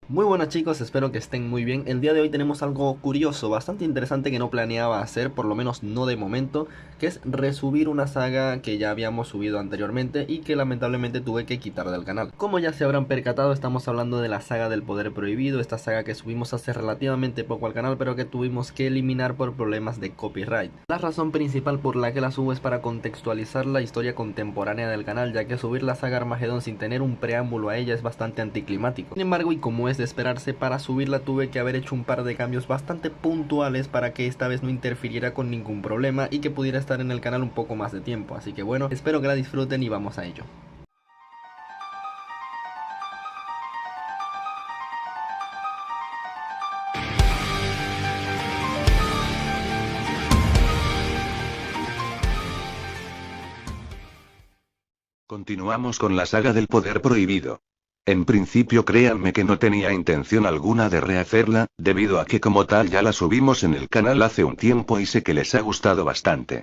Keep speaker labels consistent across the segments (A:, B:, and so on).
A: Muy buenas chicos, espero que estén muy bien. El día de hoy tenemos algo curioso, bastante interesante que no planeaba hacer, por lo menos no de momento, que es resubir una saga que ya habíamos subido anteriormente y que lamentablemente tuve que quitar del canal. Como ya se habrán percatado, estamos hablando de la saga del poder prohibido, esta saga que subimos hace relativamente poco al canal, pero que tuvimos que eliminar por problemas de copyright. La razón principal por la que la subo es para contextualizar la historia contemporánea del canal, ya que subir la saga Armagedón sin tener un preámbulo a ella es bastante anticlimático. Sin embargo, y como es de esperarse, para subirla tuve que haber hecho un par de cambios bastante puntuales para que esta vez no interfiriera con ningún problema y que pudiera estar en el canal un poco más de tiempo. Así que bueno, espero que la disfruten y vamos a ello.
B: Continuamos con la saga del poder prohibido. En principio créanme que no tenía intención alguna de rehacerla, debido a que como tal ya la subimos en el canal hace un tiempo y sé que les ha gustado bastante.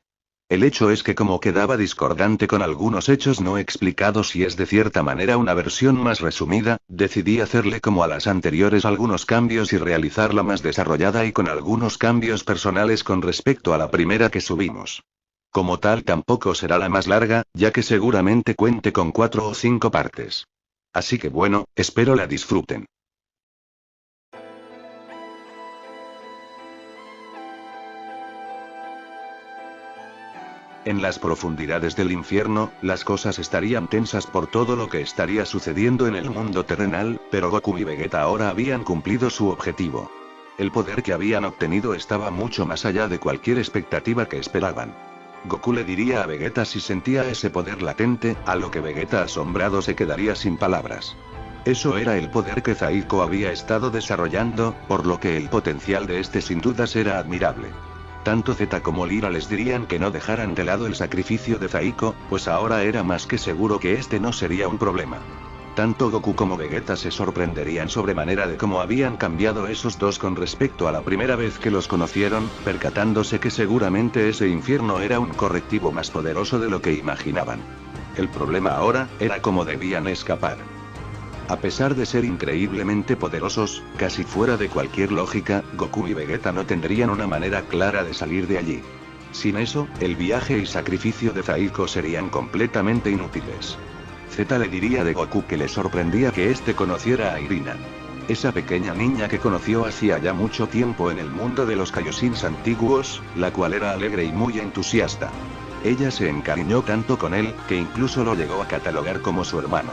B: El hecho es que como quedaba discordante con algunos hechos no explicados y es de cierta manera una versión más resumida, decidí hacerle como a las anteriores algunos cambios y realizarla más desarrollada y con algunos cambios personales con respecto a la primera que subimos. Como tal tampoco será la más larga, ya que seguramente cuente con 4 o 5 partes. Así que bueno, espero la disfruten. En las profundidades del infierno, las cosas estarían tensas por todo lo que estaría sucediendo en el mundo terrenal, pero Goku y Vegeta ahora habían cumplido su objetivo. El poder que habían obtenido estaba mucho más allá de cualquier expectativa que esperaban. Goku le diría a Vegeta si sentía ese poder latente, a lo que Vegeta asombrado se quedaría sin palabras. Eso era el poder que Zaiko había estado desarrollando, por lo que el potencial de este sin dudas era admirable. Tanto Zeta como Lira les dirían que no dejaran de lado el sacrificio de Zaiko, pues ahora era más que seguro que este no sería un problema. Tanto Goku como Vegeta se sorprenderían sobremanera de cómo habían cambiado esos dos con respecto a la primera vez que los conocieron, percatándose que seguramente ese infierno era un correctivo más poderoso de lo que imaginaban. El problema ahora era cómo debían escapar. A pesar de ser increíblemente poderosos, casi fuera de cualquier lógica, Goku y Vegeta no tendrían una manera clara de salir de allí. Sin eso, el viaje y sacrificio de Zaiko serían completamente inútiles. Zeta le diría de Goku que le sorprendía que éste conociera a Irina. Esa pequeña niña que conoció hacía ya mucho tiempo en el mundo de los Kaioshins antiguos, la cual era alegre y muy entusiasta. Ella se encariñó tanto con él, que incluso lo llegó a catalogar como su hermano.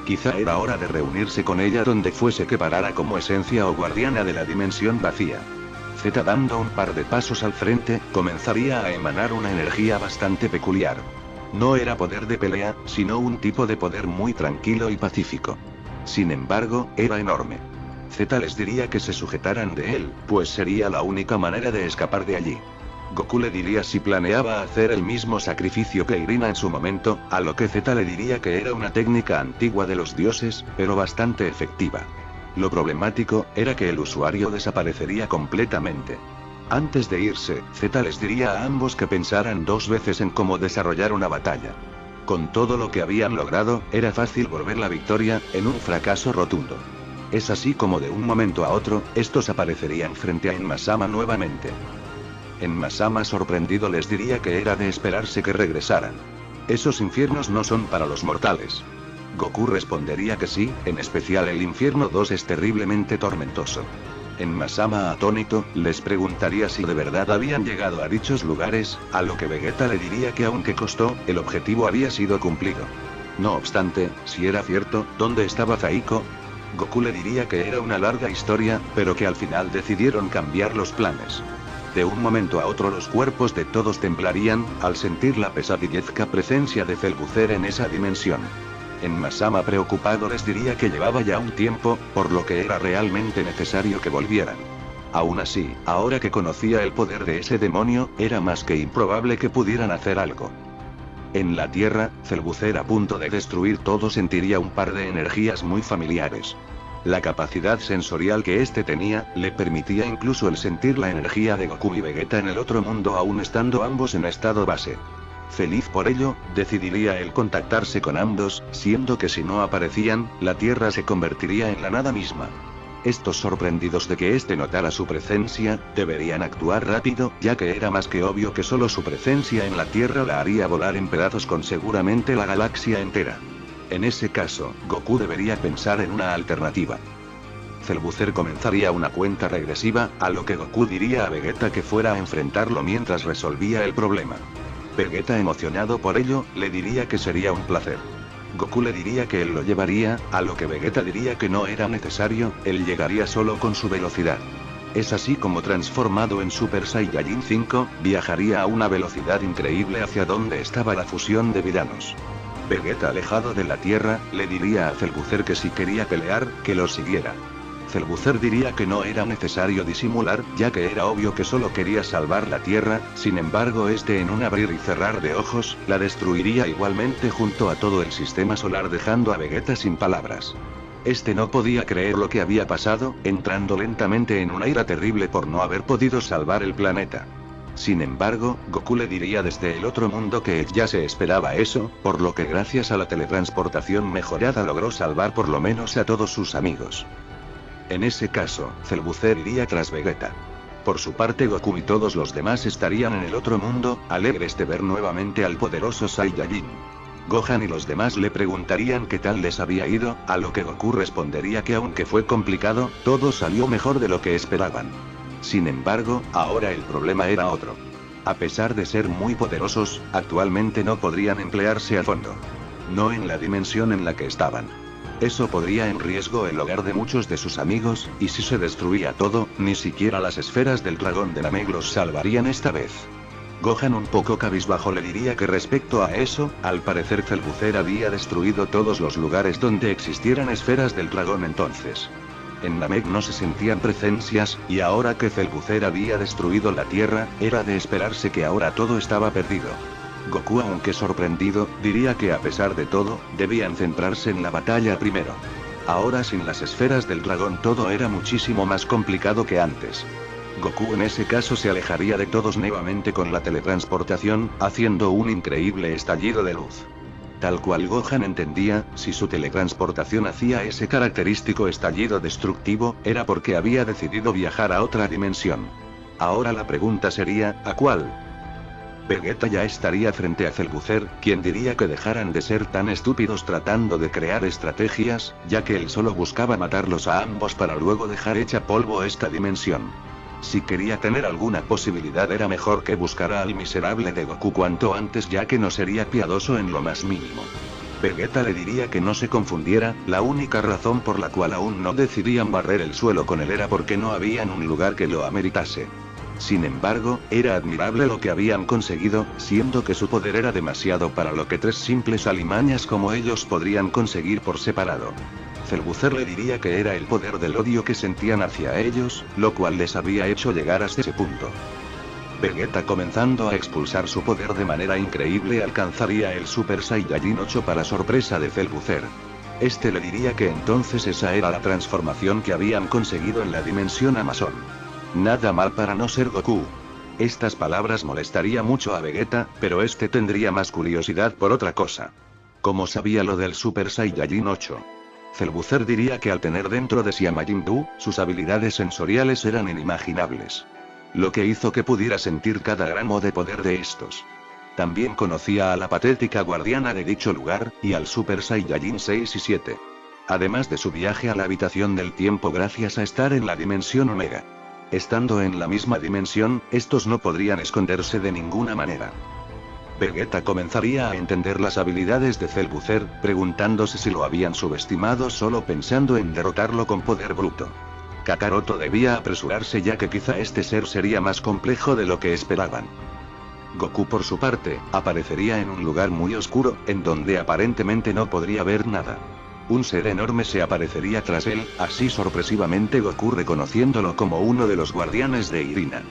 B: Quizá era hora de reunirse con ella donde fuese que parara como esencia o guardiana de la dimensión vacía. Zeta dando un par de pasos al frente, comenzaría a emanar una energía bastante peculiar. No era poder de pelea, sino un tipo de poder muy tranquilo y pacífico. Sin embargo, era enorme. Zeta les diría que se sujetaran de él, pues sería la única manera de escapar de allí. Goku le diría si planeaba hacer el mismo sacrificio que Irina en su momento, a lo que Zeta le diría que era una técnica antigua de los dioses, pero bastante efectiva. Lo problemático era que el usuario desaparecería completamente. Antes de irse, Zeta les diría a ambos que pensaran dos veces en cómo desarrollar una batalla. Con todo lo que habían logrado, era fácil volver la victoria en un fracaso rotundo. Es así como de un momento a otro, estos aparecerían frente a Enmasama nuevamente. Enmasama sorprendido les diría que era de esperarse que regresaran. Esos infiernos no son para los mortales. Goku respondería que sí, en especial el infierno 2 es terriblemente tormentoso. Enmasama atónito, les preguntaría si de verdad habían llegado a dichos lugares, a lo que Vegeta le diría que aunque costó, el objetivo había sido cumplido. No obstante, si era cierto, ¿dónde estaba Zaiko? Goku le diría que era una larga historia, pero que al final decidieron cambiar los planes. De un momento a otro los cuerpos de todos temblarían, al sentir la pesadillesca presencia de Celbucer en esa dimensión. Enmasama preocupado les diría que llevaba ya un tiempo, por lo que era realmente necesario que volvieran. Aún así, ahora que conocía el poder de ese demonio, era más que improbable que pudieran hacer algo. En la Tierra, Celbucer a punto de destruir todo sentiría un par de energías muy familiares. La capacidad sensorial que este tenía, le permitía incluso el sentir la energía de Goku y Vegeta en el otro mundo aún estando ambos en estado base. Feliz por ello, decidiría el contactarse con ambos, siendo que si no aparecían, la Tierra se convertiría en la nada misma. Estos, sorprendidos de que este notara su presencia, deberían actuar rápido, ya que era más que obvio que solo su presencia en la Tierra la haría volar en pedazos con seguramente la galaxia entera. En ese caso, Goku debería pensar en una alternativa. Cellbuzzer comenzaría una cuenta regresiva, a lo que Goku diría a Vegeta que fuera a enfrentarlo mientras resolvía el problema. Vegeta, emocionado por ello, le diría que sería un placer. Goku le diría que él lo llevaría, a lo que Vegeta diría que no era necesario, él llegaría solo con su velocidad. Es así como, transformado en Super Saiyajin 5, viajaría a una velocidad increíble hacia donde estaba la fusión de villanos. Vegeta, alejado de la Tierra, le diría a Cellbuzzer que si quería pelear, que lo siguiera. Cellbuzzer diría que no era necesario disimular, ya que era obvio que solo quería salvar la Tierra, sin embargo este, en un abrir y cerrar de ojos, la destruiría igualmente junto a todo el sistema solar, dejando a Vegeta sin palabras. Este no podía creer lo que había pasado, entrando lentamente en una ira terrible por no haber podido salvar el planeta. Sin embargo, Goku le diría desde el otro mundo que ya se esperaba eso, por lo que gracias a la teletransportación mejorada logró salvar por lo menos a todos sus amigos. En ese caso, Cellbuzzer iría tras Vegeta. Por su parte, Goku y todos los demás estarían en el otro mundo, alegres de ver nuevamente al poderoso Saiyajin. Gohan y los demás le preguntarían qué tal les había ido, a lo que Goku respondería que aunque fue complicado, todo salió mejor de lo que esperaban. Sin embargo, ahora el problema era otro. A pesar de ser muy poderosos, actualmente no podrían emplearse a fondo. No en la dimensión en la que estaban. Eso podría en riesgo el hogar de muchos de sus amigos, y si se destruía todo, ni siquiera las esferas del dragón de Namek los salvarían esta vez. Gohan, un poco cabizbajo, le diría que respecto a eso, al parecer Cellbuzzer había destruido todos los lugares donde existieran esferas del dragón entonces. En Namek no se sentían presencias, y ahora que Cellbuzzer había destruido la Tierra, era de esperarse que ahora todo estaba perdido. Goku, aunque sorprendido, diría que a pesar de todo, debían centrarse en la batalla primero. Ahora sin las esferas del dragón todo era muchísimo más complicado que antes. Goku en ese caso se alejaría de todos nuevamente con la teletransportación, haciendo un increíble estallido de luz. Tal cual Gohan entendía, si su teletransportación hacía ese característico estallido destructivo, era porque había decidido viajar a otra dimensión. Ahora la pregunta sería, ¿a cuál? Vegeta ya estaría frente a Cellbuzzer, quien diría que dejaran de ser tan estúpidos tratando de crear estrategias, ya que él solo buscaba matarlos a ambos para luego dejar hecha polvo esta dimensión. Si quería tener alguna posibilidad era mejor que buscara al miserable de Goku cuanto antes, ya que no sería piadoso en lo más mínimo. Vegeta le diría que no se confundiera, la única razón por la cual aún no decidían barrer el suelo con él era porque no habían un lugar que lo ameritase. Sin embargo, era admirable lo que habían conseguido, siendo que su poder era demasiado para lo que tres simples alimañas como ellos podrían conseguir por separado. Cellbuzzer le diría que era el poder del odio que sentían hacia ellos, lo cual les había hecho llegar hasta ese punto. Vegeta, comenzando a expulsar su poder de manera increíble, alcanzaría el Super Saiyajin 8 para sorpresa de Cellbuzzer. Este le diría que entonces esa era la transformación que habían conseguido en la dimensión Amazon. Nada mal para no ser Goku. Estas palabras molestarían mucho a Vegeta, pero este tendría más curiosidad por otra cosa. ¿Cómo sabía lo del Super Saiyajin 8? Cellbuzzer diría que al tener dentro de sí a Majin Buu, sus habilidades sensoriales eran inimaginables. Lo que hizo que pudiera sentir cada gramo de poder de estos. También conocía a la patética guardiana de dicho lugar, y al Super Saiyajin 6 y 7. Además de su viaje a la habitación del tiempo gracias a estar en la dimensión Omega. Estando en la misma dimensión, estos no podrían esconderse de ninguna manera. Vegeta comenzaría a entender las habilidades de Cellbuzzer, preguntándose si lo habían subestimado solo pensando en derrotarlo con poder bruto. Kakaroto debía apresurarse, ya que quizá este ser sería más complejo de lo que esperaban. Goku, por su parte, aparecería en un lugar muy oscuro, en donde aparentemente no podría ver nada. Un ser enorme se aparecería tras él, así sorpresivamente Goku reconociéndolo como uno de los guardianes de Irina.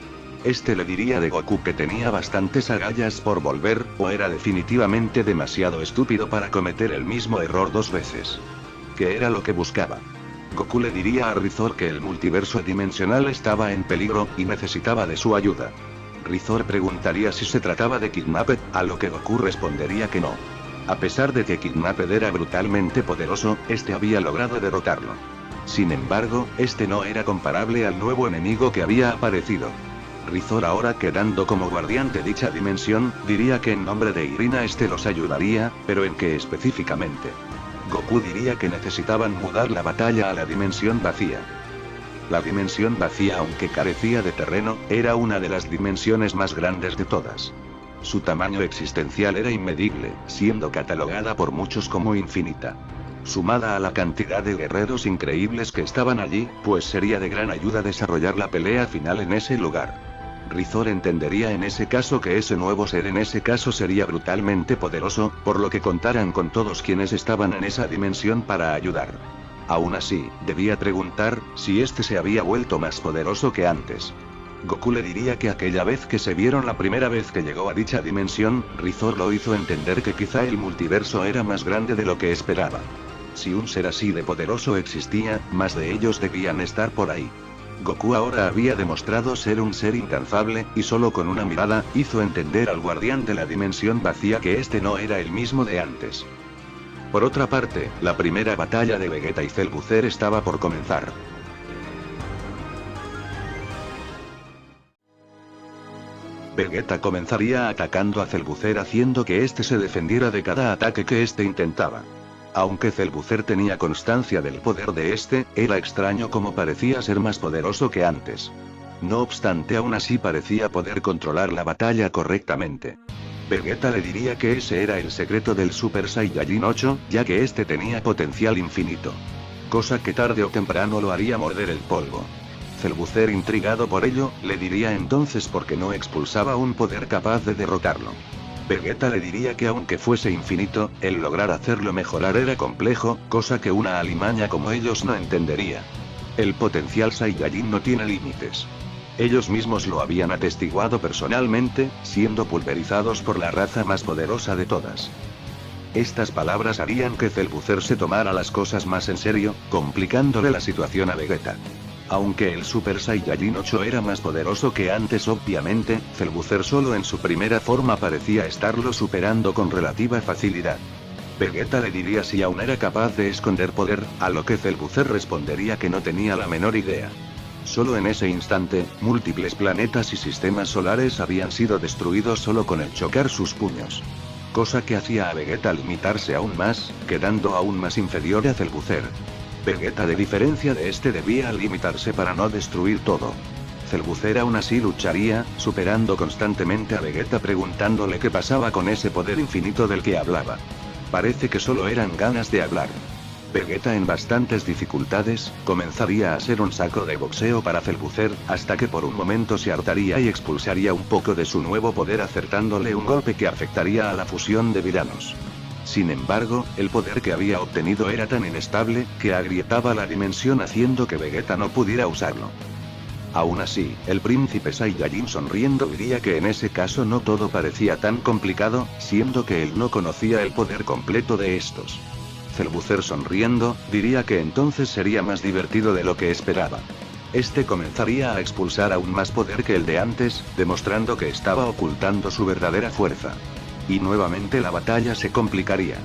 B: Este le diría de Goku que tenía bastantes agallas por volver, o era definitivamente demasiado estúpido para cometer el mismo error dos veces. ¿Qué era lo que buscaba? Goku le diría a Rizor que el multiverso dimensional estaba en peligro, y necesitaba de su ayuda. Rizor preguntaría si se trataba de Kidnapped, a lo que Goku respondería que no. A pesar de que Kidnapped era brutalmente poderoso, este había logrado derrotarlo. Sin embargo, este no era comparable al nuevo enemigo que había aparecido. Rizor, ahora quedando como guardián de dicha dimensión, diría que en nombre de Irina este los ayudaría, pero ¿en qué específicamente? Goku diría que necesitaban mudar la batalla a la dimensión vacía. La dimensión vacía, aunque carecía de terreno, era una de las dimensiones más grandes de todas. Su tamaño existencial era inmedible, siendo catalogada por muchos como infinita. Sumada a la cantidad de guerreros increíbles que estaban allí, pues sería de gran ayuda desarrollar la pelea final en ese lugar. Rizor entendería en ese caso que ese nuevo ser en ese caso sería brutalmente poderoso, por lo que contaran con todos quienes estaban en esa dimensión para ayudar. Aún así, debía preguntar si este se había vuelto más poderoso que antes. Goku le diría que aquella vez que se vieron la primera vez que llegó a dicha dimensión, Rizor lo hizo entender que quizá el multiverso era más grande de lo que esperaba. Si un ser así de poderoso existía, más de ellos debían estar por ahí. Goku ahora había demostrado ser un ser incansable, y solo con una mirada, hizo entender al guardián de la dimensión vacía que este no era el mismo de antes. Por otra parte, la primera batalla de Vegeta y Cell Butzer estaba por comenzar. Vegeta comenzaría atacando a Cell Butzer haciendo que este se defendiera de cada ataque que este intentaba. Aunque Cell Butzer tenía constancia del poder de este, era extraño como parecía ser más poderoso que antes. No obstante, aún así parecía poder controlar la batalla correctamente. Vegeta le diría que ese era el secreto del Super Saiyajin 8, ya que este tenía potencial infinito. Cosa que tarde o temprano lo haría morder el polvo. Cell Butzer, intrigado por ello, le diría entonces por qué no expulsaba un poder capaz de derrotarlo. Vegeta le diría que aunque fuese infinito, el lograr hacerlo mejorar era complejo, cosa que una alimaña como ellos no entendería. El potencial Saiyajin no tiene límites. Ellos mismos lo habían atestiguado personalmente, siendo pulverizados por la raza más poderosa de todas. Estas palabras harían que Cell Butzer se tomara las cosas más en serio, complicándole la situación a Vegeta. Aunque el Super Saiyajin 8 era más poderoso que antes, obviamente, Cell Butzer solo en su primera forma parecía estarlo superando con relativa facilidad. Vegeta le diría si aún era capaz de esconder poder, a lo que Cell Butzer respondería que no tenía la menor idea. Solo en ese instante, múltiples planetas y sistemas solares habían sido destruidos solo con el chocar sus puños. Cosa que hacía a Vegeta limitarse aún más, quedando aún más inferior a Cell Butzer. Vegeta, de diferencia de este, debía limitarse para no destruir todo. Cell Butzer aún así lucharía, superando constantemente a Vegeta preguntándole qué pasaba con ese poder infinito del que hablaba. Parece que solo eran ganas de hablar. Vegeta, en bastantes dificultades, comenzaría a ser un saco de boxeo para Cell Butzer, hasta que por un momento se hartaría y expulsaría un poco de su nuevo poder acertándole un golpe que afectaría a la fusión de villanos. Sin embargo, el poder que había obtenido era tan inestable, que agrietaba la dimensión haciendo que Vegeta no pudiera usarlo. Aún así, el príncipe Saiyajin sonriendo diría que en ese caso no todo parecía tan complicado, siendo que él no conocía el poder completo de estos. Cell Butzer sonriendo, diría que entonces sería más divertido de lo que esperaba. Este comenzaría a expulsar aún más poder que el de antes, demostrando que estaba ocultando su verdadera fuerza. Y nuevamente la batalla se complicaría.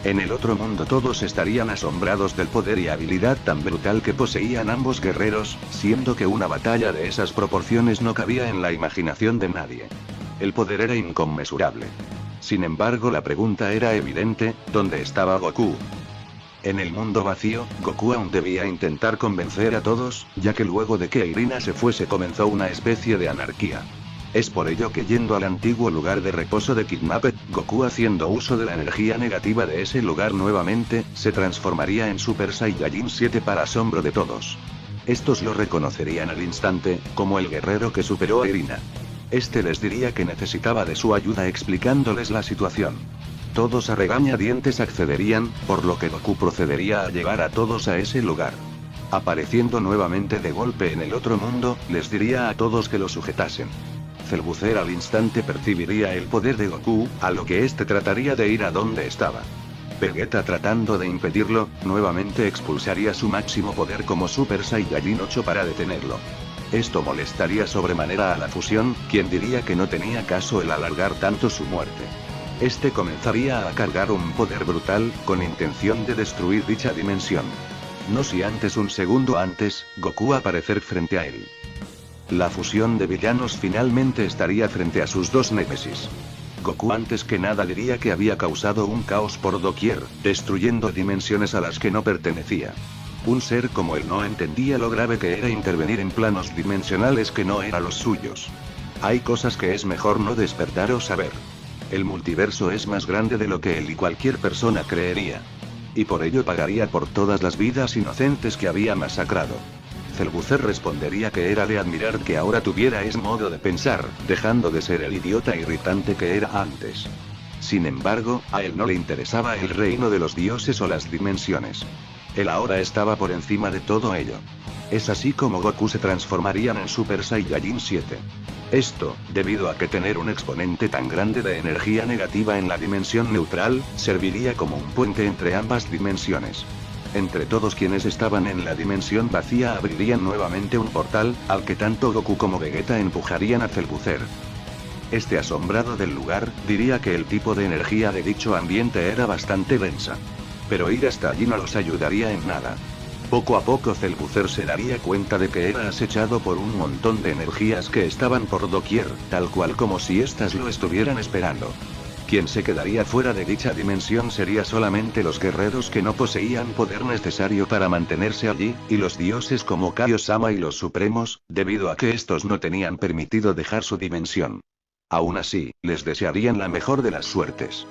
B: En el otro mundo todos estarían asombrados del poder y habilidad tan brutal que poseían ambos guerreros, siendo que una batalla de esas proporciones no cabía en la imaginación de nadie. El poder era inconmensurable. Sin embargo, la pregunta era evidente: ¿dónde estaba Goku? En el mundo vacío, Goku aún debía intentar convencer a todos, ya que luego de que Irina se fuese comenzó una especie de anarquía. Es por ello que, yendo al antiguo lugar de reposo de Kidnapped, Goku, haciendo uso de la energía negativa de ese lugar nuevamente, se transformaría en Super Saiyajin 7 para asombro de todos. Estos lo reconocerían al instante, como el guerrero que superó a Irina. Este les diría que necesitaba de su ayuda explicándoles la situación. Todos a regañadientes accederían, por lo que Goku procedería a llevar a todos a ese lugar. Apareciendo nuevamente de golpe en el otro mundo, les diría a todos que lo sujetasen. Cell Butzer al instante percibiría el poder de Goku, a lo que este trataría de ir a donde estaba. Vegeta, tratando de impedirlo, nuevamente expulsaría su máximo poder como Super Saiyajin 8 para detenerlo. Esto molestaría sobremanera a la fusión, quien diría que no tenía caso el alargar tanto su muerte. Este comenzaría a cargar un poder brutal, con intención de destruir dicha dimensión. No si antes un segundo antes, Goku aparecer frente a él. La fusión de villanos finalmente estaría frente a sus dos némesis. Goku antes que nada diría que había causado un caos por doquier, destruyendo dimensiones a las que no pertenecía. Un ser como él no entendía lo grave que era intervenir en planos dimensionales que no eran los suyos. Hay cosas que es mejor no despertar o saber. El multiverso es más grande de lo que él y cualquier persona creería. Y por ello pagaría por todas las vidas inocentes que había masacrado. Cellbuzzer respondería que era de admirar que ahora tuviera ese modo de pensar, dejando de ser el idiota irritante que era antes. Sin embargo, a él no le interesaba el reino de los dioses o las dimensiones. Él ahora estaba por encima de todo ello. Es así como Goku se transformarían en Super Saiyajin 7. Esto, debido a que tener un exponente tan grande de energía negativa en la dimensión neutral, serviría como un puente entre ambas dimensiones. Entre todos quienes estaban en la dimensión vacía abrirían nuevamente un portal, al que tanto Goku como Vegeta empujarían a Cellbuzzer. Este asombrado del lugar, diría que el tipo de energía de dicho ambiente era bastante densa. Pero ir hasta allí no los ayudaría en nada. Poco a poco Cellbuzzer se daría cuenta de que era acechado por un montón de energías que estaban por doquier, tal cual como si éstas lo estuvieran esperando. Quien se quedaría fuera de dicha dimensión sería solamente los guerreros que no poseían poder necesario para mantenerse allí, y los dioses como Kaiosama y los supremos, debido a que estos no tenían permitido dejar su dimensión. Aún así, les desearían la mejor de las suertes.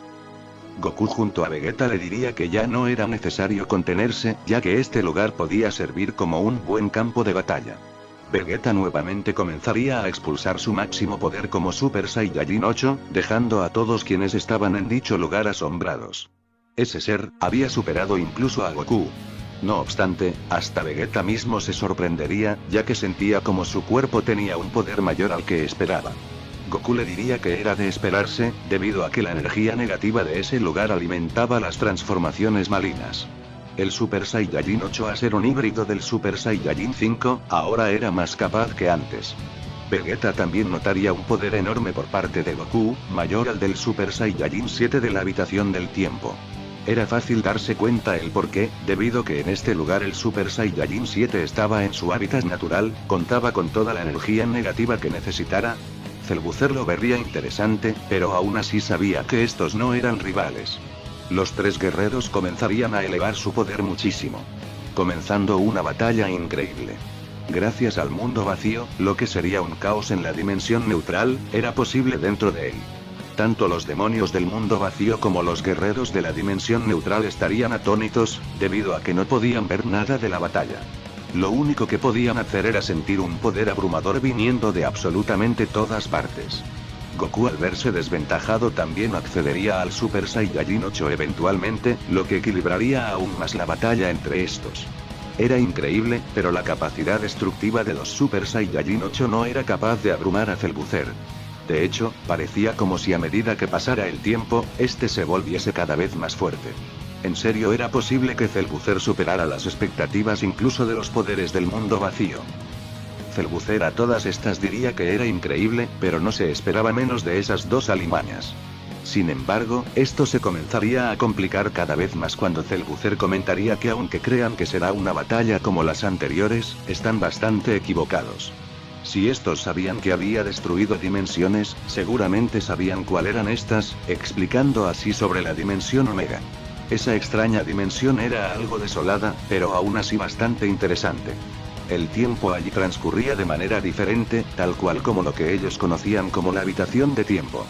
B: Goku junto a Vegeta le diría que ya no era necesario contenerse, ya que este lugar podía servir como un buen campo de batalla. Vegeta nuevamente comenzaría a expulsar su máximo poder como Super Saiyajin 8, dejando a todos quienes estaban en dicho lugar asombrados. Ese ser, había superado incluso a Goku. No obstante, hasta Vegeta mismo se sorprendería, ya que sentía como su cuerpo tenía un poder mayor al que esperaba. Goku le diría que era de esperarse, debido a que la energía negativa de ese lugar alimentaba las transformaciones malignas. El Super Saiyajin 8 a ser un híbrido del Super Saiyajin 5, ahora era más capaz que antes. Vegeta también notaría un poder enorme por parte de Goku, mayor al del Super Saiyajin 7 de la habitación del tiempo. Era fácil darse cuenta el porqué, debido que en este lugar el Super Saiyajin 7 estaba en su hábitat natural, contaba con toda la energía negativa que necesitara. Cellbuzzer lo vería interesante, pero aún así sabía que estos no eran rivales. Los tres guerreros comenzarían a elevar su poder muchísimo. Comenzando una batalla increíble. Gracias al mundo vacío, lo que sería un caos en la dimensión neutral, era posible dentro de él. Tanto los demonios del mundo vacío como los guerreros de la dimensión neutral estarían atónitos, debido a que no podían ver nada de la batalla. Lo único que podían hacer era sentir un poder abrumador viniendo de absolutamente todas partes. Goku al verse desventajado también accedería al Super Saiyajin 8 eventualmente, lo que equilibraría aún más la batalla entre estos. Era increíble, pero la capacidad destructiva de los Super Saiyajin 8 no era capaz de abrumar a Cellbuzzer. De hecho, parecía como si a medida que pasara el tiempo, este se volviese cada vez más fuerte. En serio era posible que Cellbuzzer superara las expectativas incluso de los poderes del mundo vacío. Cellbuzzer a todas estas diría que era increíble, pero no se esperaba menos de esas dos alimañas. Sin embargo, esto se comenzaría a complicar cada vez más cuando Cellbuzzer comentaría que aunque crean que será una batalla como las anteriores, están bastante equivocados. Si estos sabían que había destruido dimensiones, seguramente sabían cuál eran estas, explicando así sobre la dimensión Omega. Esa extraña dimensión era algo desolada, pero aún así bastante interesante. El tiempo allí transcurría de manera diferente, tal cual como lo que ellos conocían como la habitación de tiempo.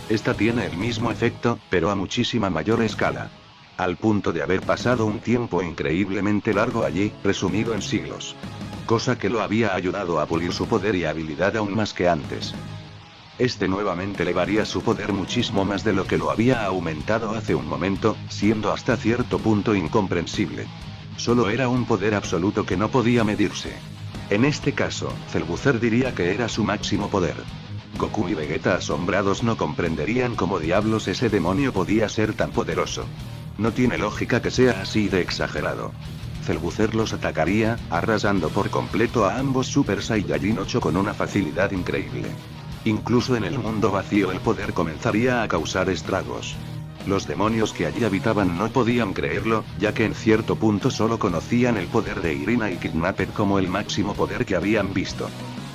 B: Esta tiene el mismo efecto, pero a muchísima mayor escala. Al punto de haber pasado un tiempo increíblemente largo allí, resumido en siglos. Cosa que lo había ayudado a pulir su poder y habilidad aún más que antes. Este nuevamente elevaría su poder muchísimo más de lo que lo había aumentado hace un momento, siendo hasta cierto punto incomprensible. Solo era un poder absoluto que no podía medirse. En este caso, Cellbuzzer diría que era su máximo poder. Goku y Vegeta asombrados no comprenderían cómo diablos ese demonio podía ser tan poderoso. No tiene lógica que sea así de exagerado. Cellbuzzer los atacaría, arrasando por completo a ambos Super Saiyajin 8 con una facilidad increíble. Incluso en el mundo vacío el poder comenzaría a causar estragos. Los demonios que allí habitaban no podían creerlo, ya que en cierto punto solo conocían el poder de Irina y Kidnapper como el máximo poder que habían visto.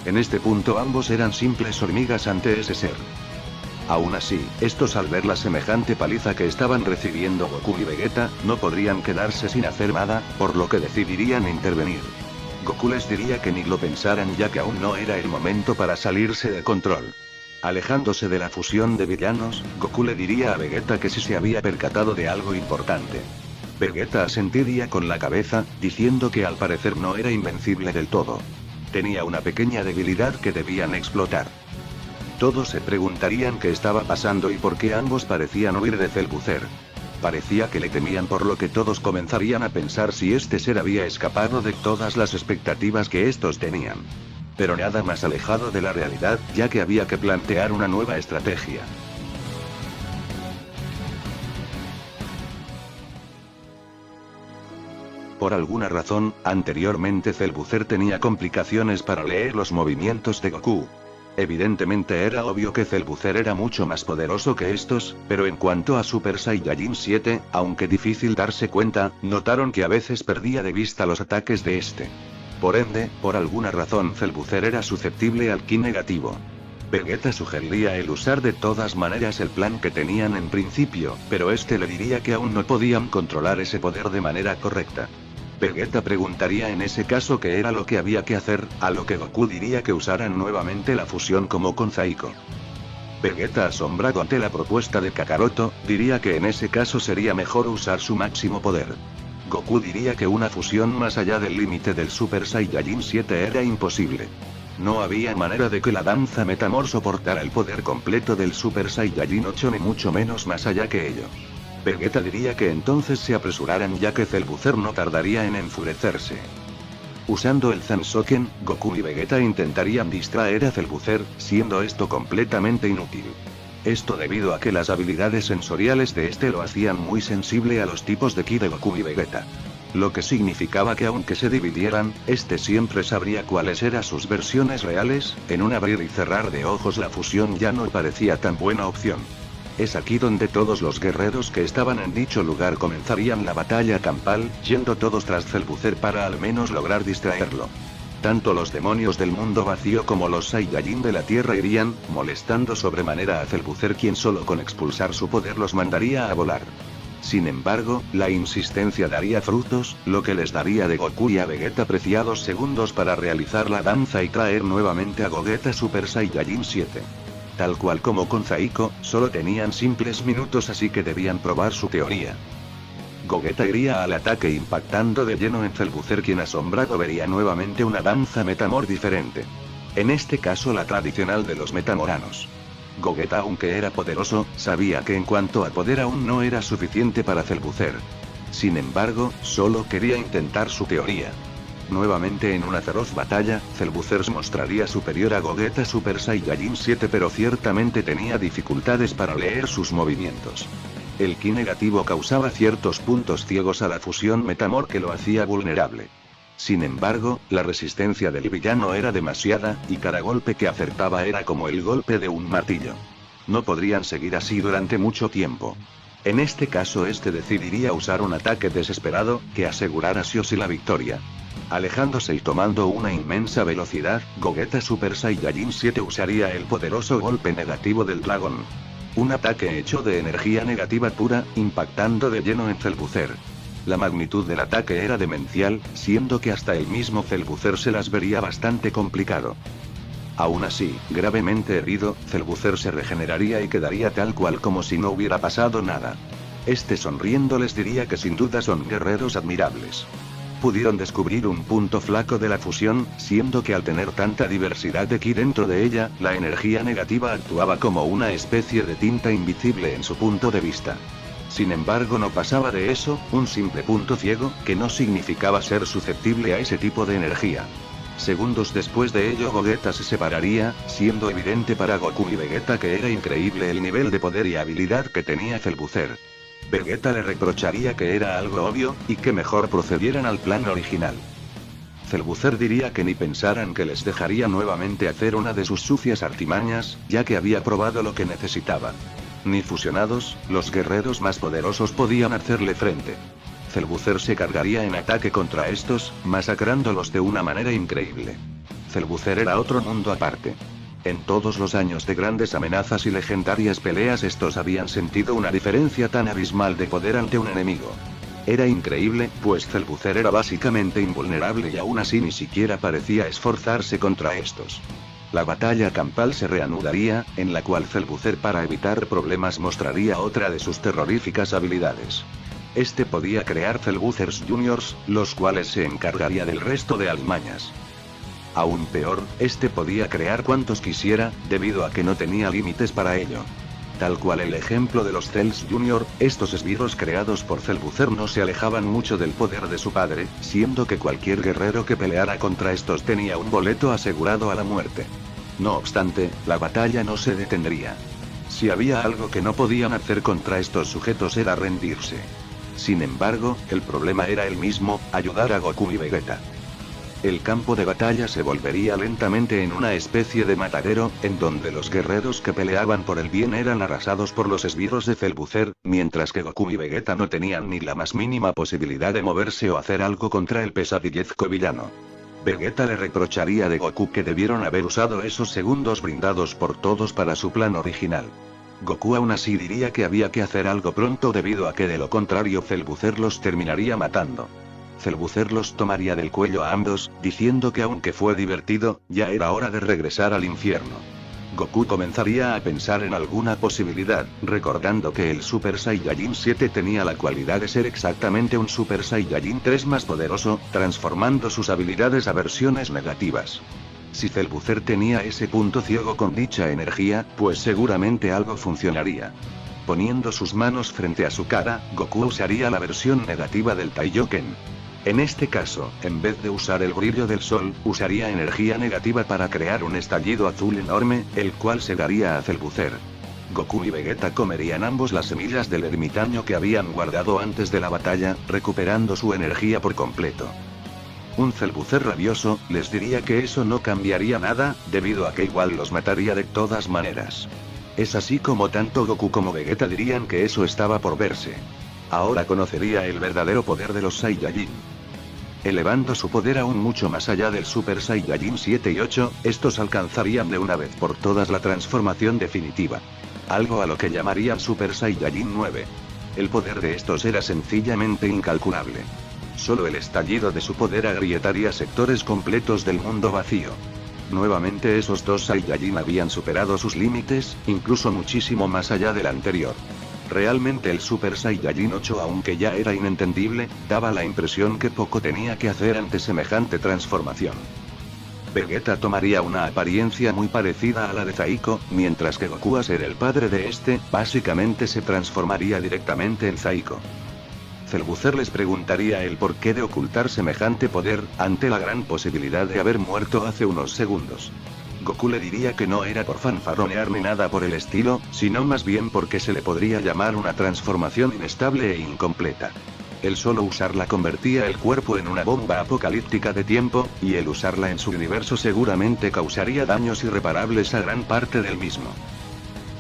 B: En este punto ambos eran simples hormigas ante ese ser. Aún así, estos al ver la semejante paliza que estaban recibiendo Goku y Vegeta, no podrían quedarse sin hacer nada, por lo que decidirían intervenir. Goku les diría que ni lo pensaran ya que aún no era el momento para salirse de control. Alejándose de la fusión de villanos, Goku le diría a Vegeta que si se había percatado de algo importante. Vegeta asentiría con la cabeza, diciendo que al parecer no era invencible del todo. Tenía una pequeña debilidad que debían explotar. Todos se preguntarían qué estaba pasando y por qué ambos parecían huir de Cellbuzzer. Parecía que le temían, por lo que todos comenzarían a pensar si este ser había escapado de todas las expectativas que estos tenían. Pero nada más alejado de la realidad, ya que había que plantear una nueva estrategia. Por alguna razón, anteriormente Cellbuzzer tenía complicaciones para leer los movimientos de Goku. Evidentemente era obvio que Cellbuzzer era mucho más poderoso que estos, pero en cuanto a Super Saiyajin 7, aunque difícil darse cuenta, notaron que a veces perdía de vista los ataques de este. Por ende, por alguna razón Cellbuzzer era susceptible al ki negativo. Vegeta sugeriría el usar de todas maneras el plan que tenían en principio, pero este le diría que aún no podían controlar ese poder de manera correcta. Vegeta preguntaría en ese caso qué era lo que había que hacer, a lo que Goku diría que usaran nuevamente la fusión como con Zaiko. Vegeta, asombrado ante la propuesta de Kakaroto, diría que en ese caso sería mejor usar su máximo poder. Goku diría que una fusión más allá del límite del Super Saiyajin 7 era imposible. No había manera de que la danza Metamor soportara el poder completo del Super Saiyajin 8 ni mucho menos más allá que ello. Vegeta diría que entonces se apresuraran ya que Cellbuzzer no tardaría en enfurecerse. Usando el Zansoken, Goku y Vegeta intentarían distraer a Cellbuzzer, siendo esto completamente inútil. Esto debido a que las habilidades sensoriales de este lo hacían muy sensible a los tipos de ki de Goku y Vegeta. Lo que significaba que aunque se dividieran, este siempre sabría cuáles eran sus versiones reales. En un abrir y cerrar de ojos la fusión ya no parecía tan buena opción. Es aquí donde todos los guerreros que estaban en dicho lugar comenzarían la batalla campal, yendo todos tras Cellbuzzer para al menos lograr distraerlo. Tanto los demonios del mundo vacío como los Saiyajin de la Tierra irían, molestando sobremanera a Cellbuzzer, quien solo con expulsar su poder los mandaría a volar. Sin embargo, la insistencia daría frutos, lo que les daría de Goku y a Vegeta preciados segundos para realizar la danza y traer nuevamente a Gogeta Super Saiyajin 7. Tal cual como con Zaiko, solo tenían simples minutos, así que debían probar su teoría. Gogeta iría al ataque impactando de lleno en Cellbuzzer, quien asombrado vería nuevamente una danza Metamor diferente. En este caso la tradicional de los metamoranos. Gogeta, aunque era poderoso, sabía que en cuanto a poder aún no era suficiente para Cellbuzzer. Sin embargo, solo quería intentar su teoría. Nuevamente en una feroz batalla, Cellbuzzer se mostraría superior a Gogeta Super Saiyajin 7, pero ciertamente tenía dificultades para leer sus movimientos. El ki negativo causaba ciertos puntos ciegos a la fusión Metamor que lo hacía vulnerable. Sin embargo, la resistencia del villano era demasiada, y cada golpe que acertaba era como el golpe de un martillo. No podrían seguir así durante mucho tiempo. En este caso este decidiría usar un ataque desesperado, que asegurara sí o sí la victoria. Alejándose y tomando una inmensa velocidad, Gogeta Super Saiyajin 7 usaría el poderoso golpe negativo del dragón. Un ataque hecho de energía negativa pura, impactando de lleno en Cellbuzzer. La magnitud del ataque era demencial, siendo que hasta el mismo Cellbuzzer se las vería bastante complicado. Aún así, gravemente herido, Cellbuzzer se regeneraría y quedaría tal cual como si no hubiera pasado nada. Este sonriendo les diría que sin duda son guerreros admirables. Pudieron descubrir un punto flaco de la fusión, siendo que al tener tanta diversidad de ki dentro de ella, la energía negativa actuaba como una especie de tinta invisible en su punto de vista. Sin embargo, no pasaba de eso, un simple punto ciego, que no significaba ser susceptible a ese tipo de energía. Segundos después de ello Gogeta se separaría, siendo evidente para Goku y Vegeta que era increíble el nivel de poder y habilidad que tenía Cellbuzzer. Vegeta le reprocharía que era algo obvio, y que mejor procedieran al plan original. Cellbuzzer diría que ni pensaran que les dejaría nuevamente hacer una de sus sucias artimañas, ya que había probado lo que necesitaba. Ni fusionados, los guerreros más poderosos podían hacerle frente. Cellbuther se cargaría en ataque contra estos, masacrándolos de una manera increíble. Cellbuther era otro mundo aparte. En todos los años de grandes amenazas y legendarias peleas estos habían sentido una diferencia tan abismal de poder ante un enemigo. Era increíble, pues Cellbuther era básicamente invulnerable y aún así ni siquiera parecía esforzarse contra estos. La batalla campal se reanudaría, en la cual Cellbuther para evitar problemas mostraría otra de sus terroríficas habilidades. Este podía crear Cellbuthers Juniors, los cuales se encargaría del resto de alimañas. Aún peor, este podía crear cuantos quisiera, debido a que no tenía límites para ello. Tal cual el ejemplo de los Cells Junior, estos esbirros creados por Cellbuther no se alejaban mucho del poder de su padre, siendo que cualquier guerrero que peleara contra estos tenía un boleto asegurado a la muerte. No obstante, la batalla no se detendría. Si había algo que no podían hacer contra estos sujetos era rendirse. Sin embargo, el problema era el mismo, ayudar a Goku y Vegeta. El campo de batalla se volvería lentamente en una especie de matadero, en donde los guerreros que peleaban por el bien eran arrasados por los esbirros de Cellbuther, mientras que Goku y Vegeta no tenían ni la más mínima posibilidad de moverse o hacer algo contra el pesadillesco villano. Vegeta le reprocharía de Goku que debieron haber usado esos segundos brindados por todos para su plan original. Goku aún así diría que había que hacer algo pronto debido a que de lo contrario Cellbuther los terminaría matando. Cellbuther los tomaría del cuello a ambos, diciendo que aunque fue divertido, ya era hora de regresar al infierno. Goku comenzaría a pensar en alguna posibilidad, recordando que el Super Saiyajin 7 tenía la cualidad de ser exactamente un Super Saiyajin 3 más poderoso, transformando sus habilidades a versiones negativas. Si Cellbuther tenía ese punto ciego con dicha energía, pues seguramente algo funcionaría. Poniendo sus manos frente a su cara, Goku usaría la versión negativa del Taiyoken. En este caso, en vez de usar el brillo del sol, usaría energía negativa para crear un estallido azul enorme, el cual cegaría a Cellbuther. Goku y Vegeta comerían ambos las semillas del ermitaño que habían guardado antes de la batalla, recuperando su energía por completo. Un Cellbuther rabioso, les diría que eso no cambiaría nada, debido a que igual los mataría de todas maneras. Es así como tanto Goku como Vegeta dirían que eso estaba por verse. Ahora conocería el verdadero poder de los Saiyajin. Elevando su poder aún mucho más allá del Super Saiyajin 7 y 8, estos alcanzarían de una vez por todas la transformación definitiva. Algo a lo que llamarían Super Saiyajin 9. El poder de estos era sencillamente incalculable. Solo el estallido de su poder agrietaría sectores completos del mundo vacío. Nuevamente esos dos Saiyajin habían superado sus límites, incluso muchísimo más allá del anterior. Realmente el Super Saiyajin 8, aunque ya era inentendible, daba la impresión que poco tenía que hacer ante semejante transformación. Vegeta tomaría una apariencia muy parecida a la de Zaiko, mientras que Goku, a ser el padre de este, básicamente se transformaría directamente en Zaiko. Cellbuther les preguntaría el porqué de ocultar semejante poder, ante la gran posibilidad de haber muerto hace unos segundos. Goku le diría que no era por fanfarronear ni nada por el estilo, sino más bien porque se le podría llamar una transformación inestable e incompleta. El solo usarla convertía el cuerpo en una bomba apocalíptica de tiempo, y el usarla en su universo seguramente causaría daños irreparables a gran parte del mismo.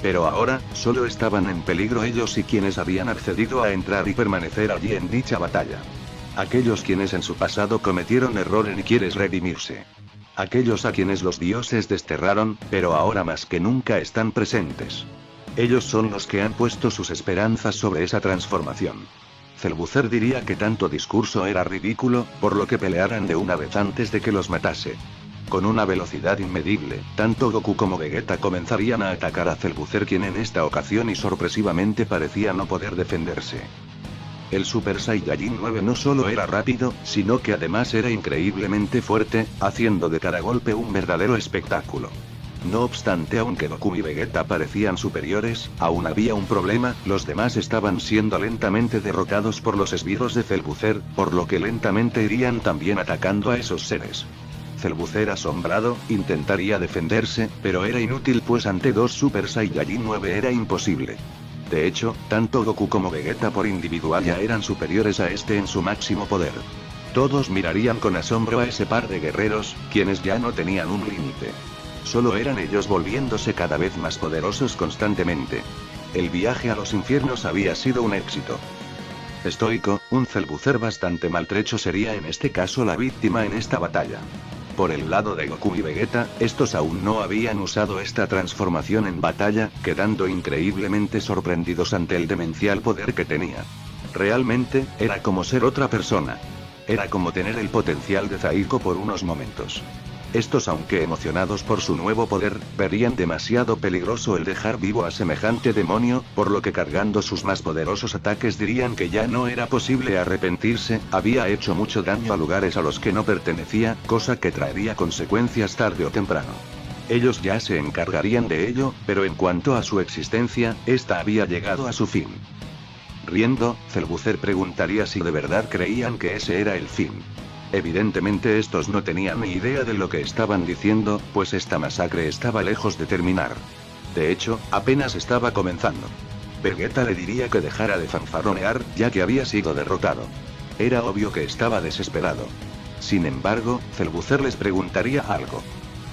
B: Pero ahora, solo estaban en peligro ellos y quienes habían accedido a entrar y permanecer allí en dicha batalla. Aquellos quienes en su pasado cometieron errores y quieren redimirse. Aquellos a quienes los dioses desterraron, pero ahora más que nunca están presentes. Ellos son los que han puesto sus esperanzas sobre esa transformación. Cellbuther diría que tanto discurso era ridículo, por lo que pelearan de una vez antes de que los matase. Con una velocidad inmedible, tanto Goku como Vegeta comenzarían a atacar a Cellbuther, quien en esta ocasión y sorpresivamente parecía no poder defenderse. El Super Saiyajin 9 no solo era rápido, sino que además era increíblemente fuerte, haciendo de cada golpe un verdadero espectáculo. No obstante, aunque Goku y Vegeta parecían superiores, aún había un problema: los demás estaban siendo lentamente derrotados por los esbirros de Cellbuther, por lo que lentamente irían también atacando a esos seres. Cellbuther, asombrado, intentaría defenderse, pero era inútil, pues ante dos Super Saiyajin 9 era imposible. De hecho, tanto Goku como Vegeta por individual ya eran superiores a este en su máximo poder. Todos mirarían con asombro a ese par de guerreros, quienes ya no tenían un límite. Solo eran ellos volviéndose cada vez más poderosos constantemente. El viaje a los infiernos había sido un éxito. Estoico, un Cellbuzzer bastante maltrecho sería en este caso la víctima en esta batalla. Por el lado de Goku y Vegeta, estos aún no habían usado esta transformación en batalla, quedando increíblemente sorprendidos ante el demencial poder que tenía. Realmente, era como ser otra persona. Era como tener el potencial de Zaiko por unos momentos. Estos, aunque emocionados por su nuevo poder, verían demasiado peligroso el dejar vivo a semejante demonio, por lo que cargando sus más poderosos ataques dirían que ya no era posible arrepentirse, había hecho mucho daño a lugares a los que no pertenecía, cosa que traería consecuencias tarde o temprano. Ellos ya se encargarían de ello, pero en cuanto a su existencia, esta había llegado a su fin. Riendo, Cellbuzzer preguntaría si de verdad creían que ese era el fin. Evidentemente estos no tenían ni idea de lo que estaban diciendo, pues esta masacre estaba lejos de terminar. De hecho, apenas estaba comenzando. Vegeta le diría que dejara de fanfarronear, ya que había sido derrotado. Era obvio que estaba desesperado. Sin embargo, Cellbuzzer les preguntaría algo.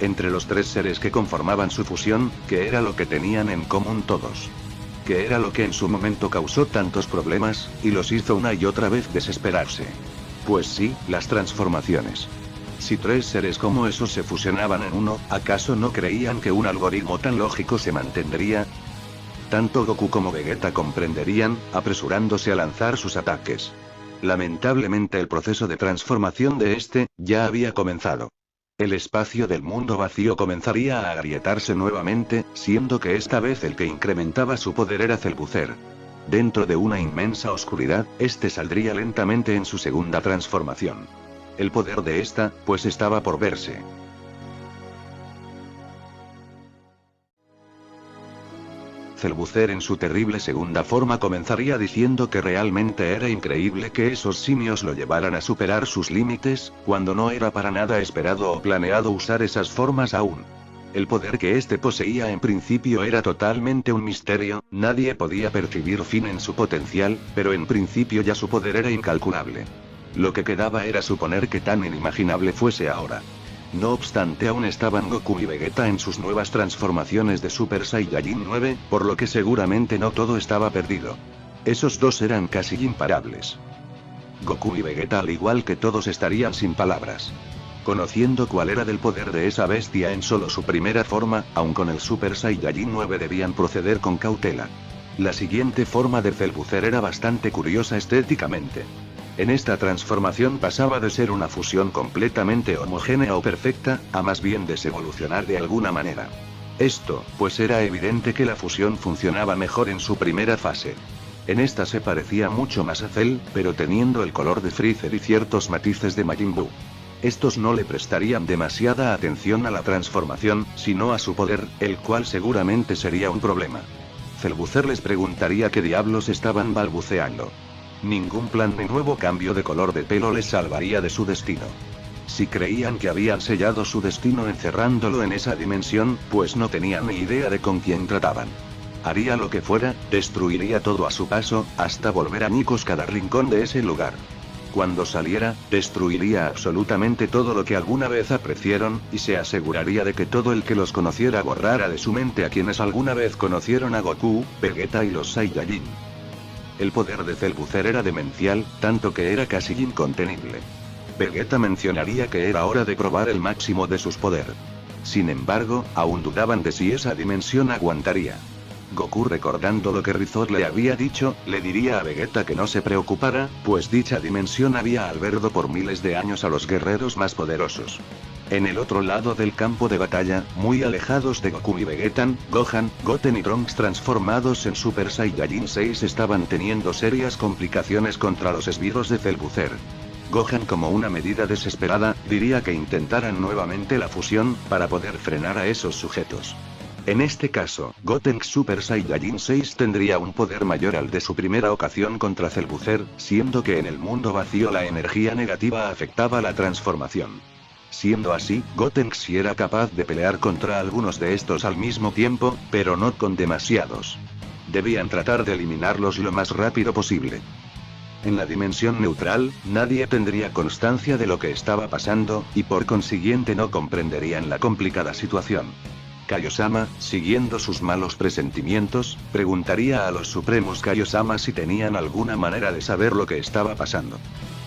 B: Entre los tres seres que conformaban su fusión, ¿qué era lo que tenían en común todos? ¿Qué era lo que en su momento causó tantos problemas, y los hizo una y otra vez desesperarse? Pues sí, las transformaciones. Si tres seres como esos se fusionaban en uno, ¿acaso no creían que un algoritmo tan lógico se mantendría? Tanto Goku como Vegeta comprenderían, apresurándose a lanzar sus ataques. Lamentablemente el proceso de transformación de este, ya había comenzado. El espacio del mundo vacío comenzaría a agrietarse nuevamente, siendo que esta vez el que incrementaba su poder era Cellbuzzer. Dentro de una inmensa oscuridad, este saldría lentamente en su segunda transformación. El poder de esta, pues estaba por verse. Cellbuzzer en su terrible segunda forma comenzaría diciendo que realmente era increíble que esos simios lo llevaran a superar sus límites, cuando no era para nada esperado o planeado usar esas formas aún. El poder que este poseía en principio era totalmente un misterio, nadie podía percibir fin en su potencial, pero en principio ya su poder era incalculable. Lo que quedaba era suponer que tan inimaginable fuese ahora. No obstante, aún estaban Goku y Vegeta en sus nuevas transformaciones de Super Saiyajin 9, por lo que seguramente no todo estaba perdido. Esos dos eran casi imparables. Goku y Vegeta, al igual que todos, estarían sin palabras. Conociendo cuál era del poder de esa bestia en solo su primera forma, aun con el Super Saiyajin 9 debían proceder con cautela. La siguiente forma de Cellbuzzer era bastante curiosa estéticamente. En esta transformación pasaba de ser una fusión completamente homogénea o perfecta, a más bien desevolucionar de alguna manera. Esto, pues era evidente que la fusión funcionaba mejor en su primera fase. En esta se parecía mucho más a Cell, pero teniendo el color de Freezer y ciertos matices de Majin Buu. Estos no le prestarían demasiada atención a la transformación, sino a su poder, el cual seguramente sería un problema. Cellbuzzer les preguntaría qué diablos estaban balbuceando. Ningún plan ni nuevo cambio de color de pelo les salvaría de su destino. Si creían que habían sellado su destino encerrándolo en esa dimensión, pues no tenían ni idea de con quién trataban. Haría lo que fuera, destruiría todo a su paso, hasta volver añicos cada rincón de ese lugar. Cuando saliera, destruiría absolutamente todo lo que alguna vez apreciaron, y se aseguraría de que todo el que los conociera borrara de su mente a quienes alguna vez conocieron a Goku, Vegeta y los Saiyajin. El poder de Cellbuzzer era demencial, tanto que era casi incontenible. Vegeta mencionaría que era hora de probar el máximo de sus poderes. Sin embargo, aún dudaban de si esa dimensión aguantaría. Goku, recordando lo que Rizor le había dicho, le diría a Vegeta que no se preocupara, pues dicha dimensión había albergado por miles de años a los guerreros más poderosos. En el otro lado del campo de batalla, muy alejados de Goku y Vegeta, Gohan, Goten y Trunks transformados en Super Saiyajin 6 estaban teniendo serias complicaciones contra los esbirros de Cellbuzzer. Gohan, como una medida desesperada, diría que intentaran nuevamente la fusión, para poder frenar a esos sujetos. En este caso, Goten Super Saiyajin 6 tendría un poder mayor al de su primera ocasión contra Cellbuzzer, siendo que en el mundo vacío la energía negativa afectaba la transformación. Siendo así, Goten sí era capaz de pelear contra algunos de estos al mismo tiempo, pero no con demasiados. Debían tratar de eliminarlos lo más rápido posible. En la dimensión neutral, nadie tendría constancia de lo que estaba pasando, y por consiguiente no comprenderían la complicada situación. Kaiosama, siguiendo sus malos presentimientos, preguntaría a los Supremos Kaiosama si tenían alguna manera de saber lo que estaba pasando.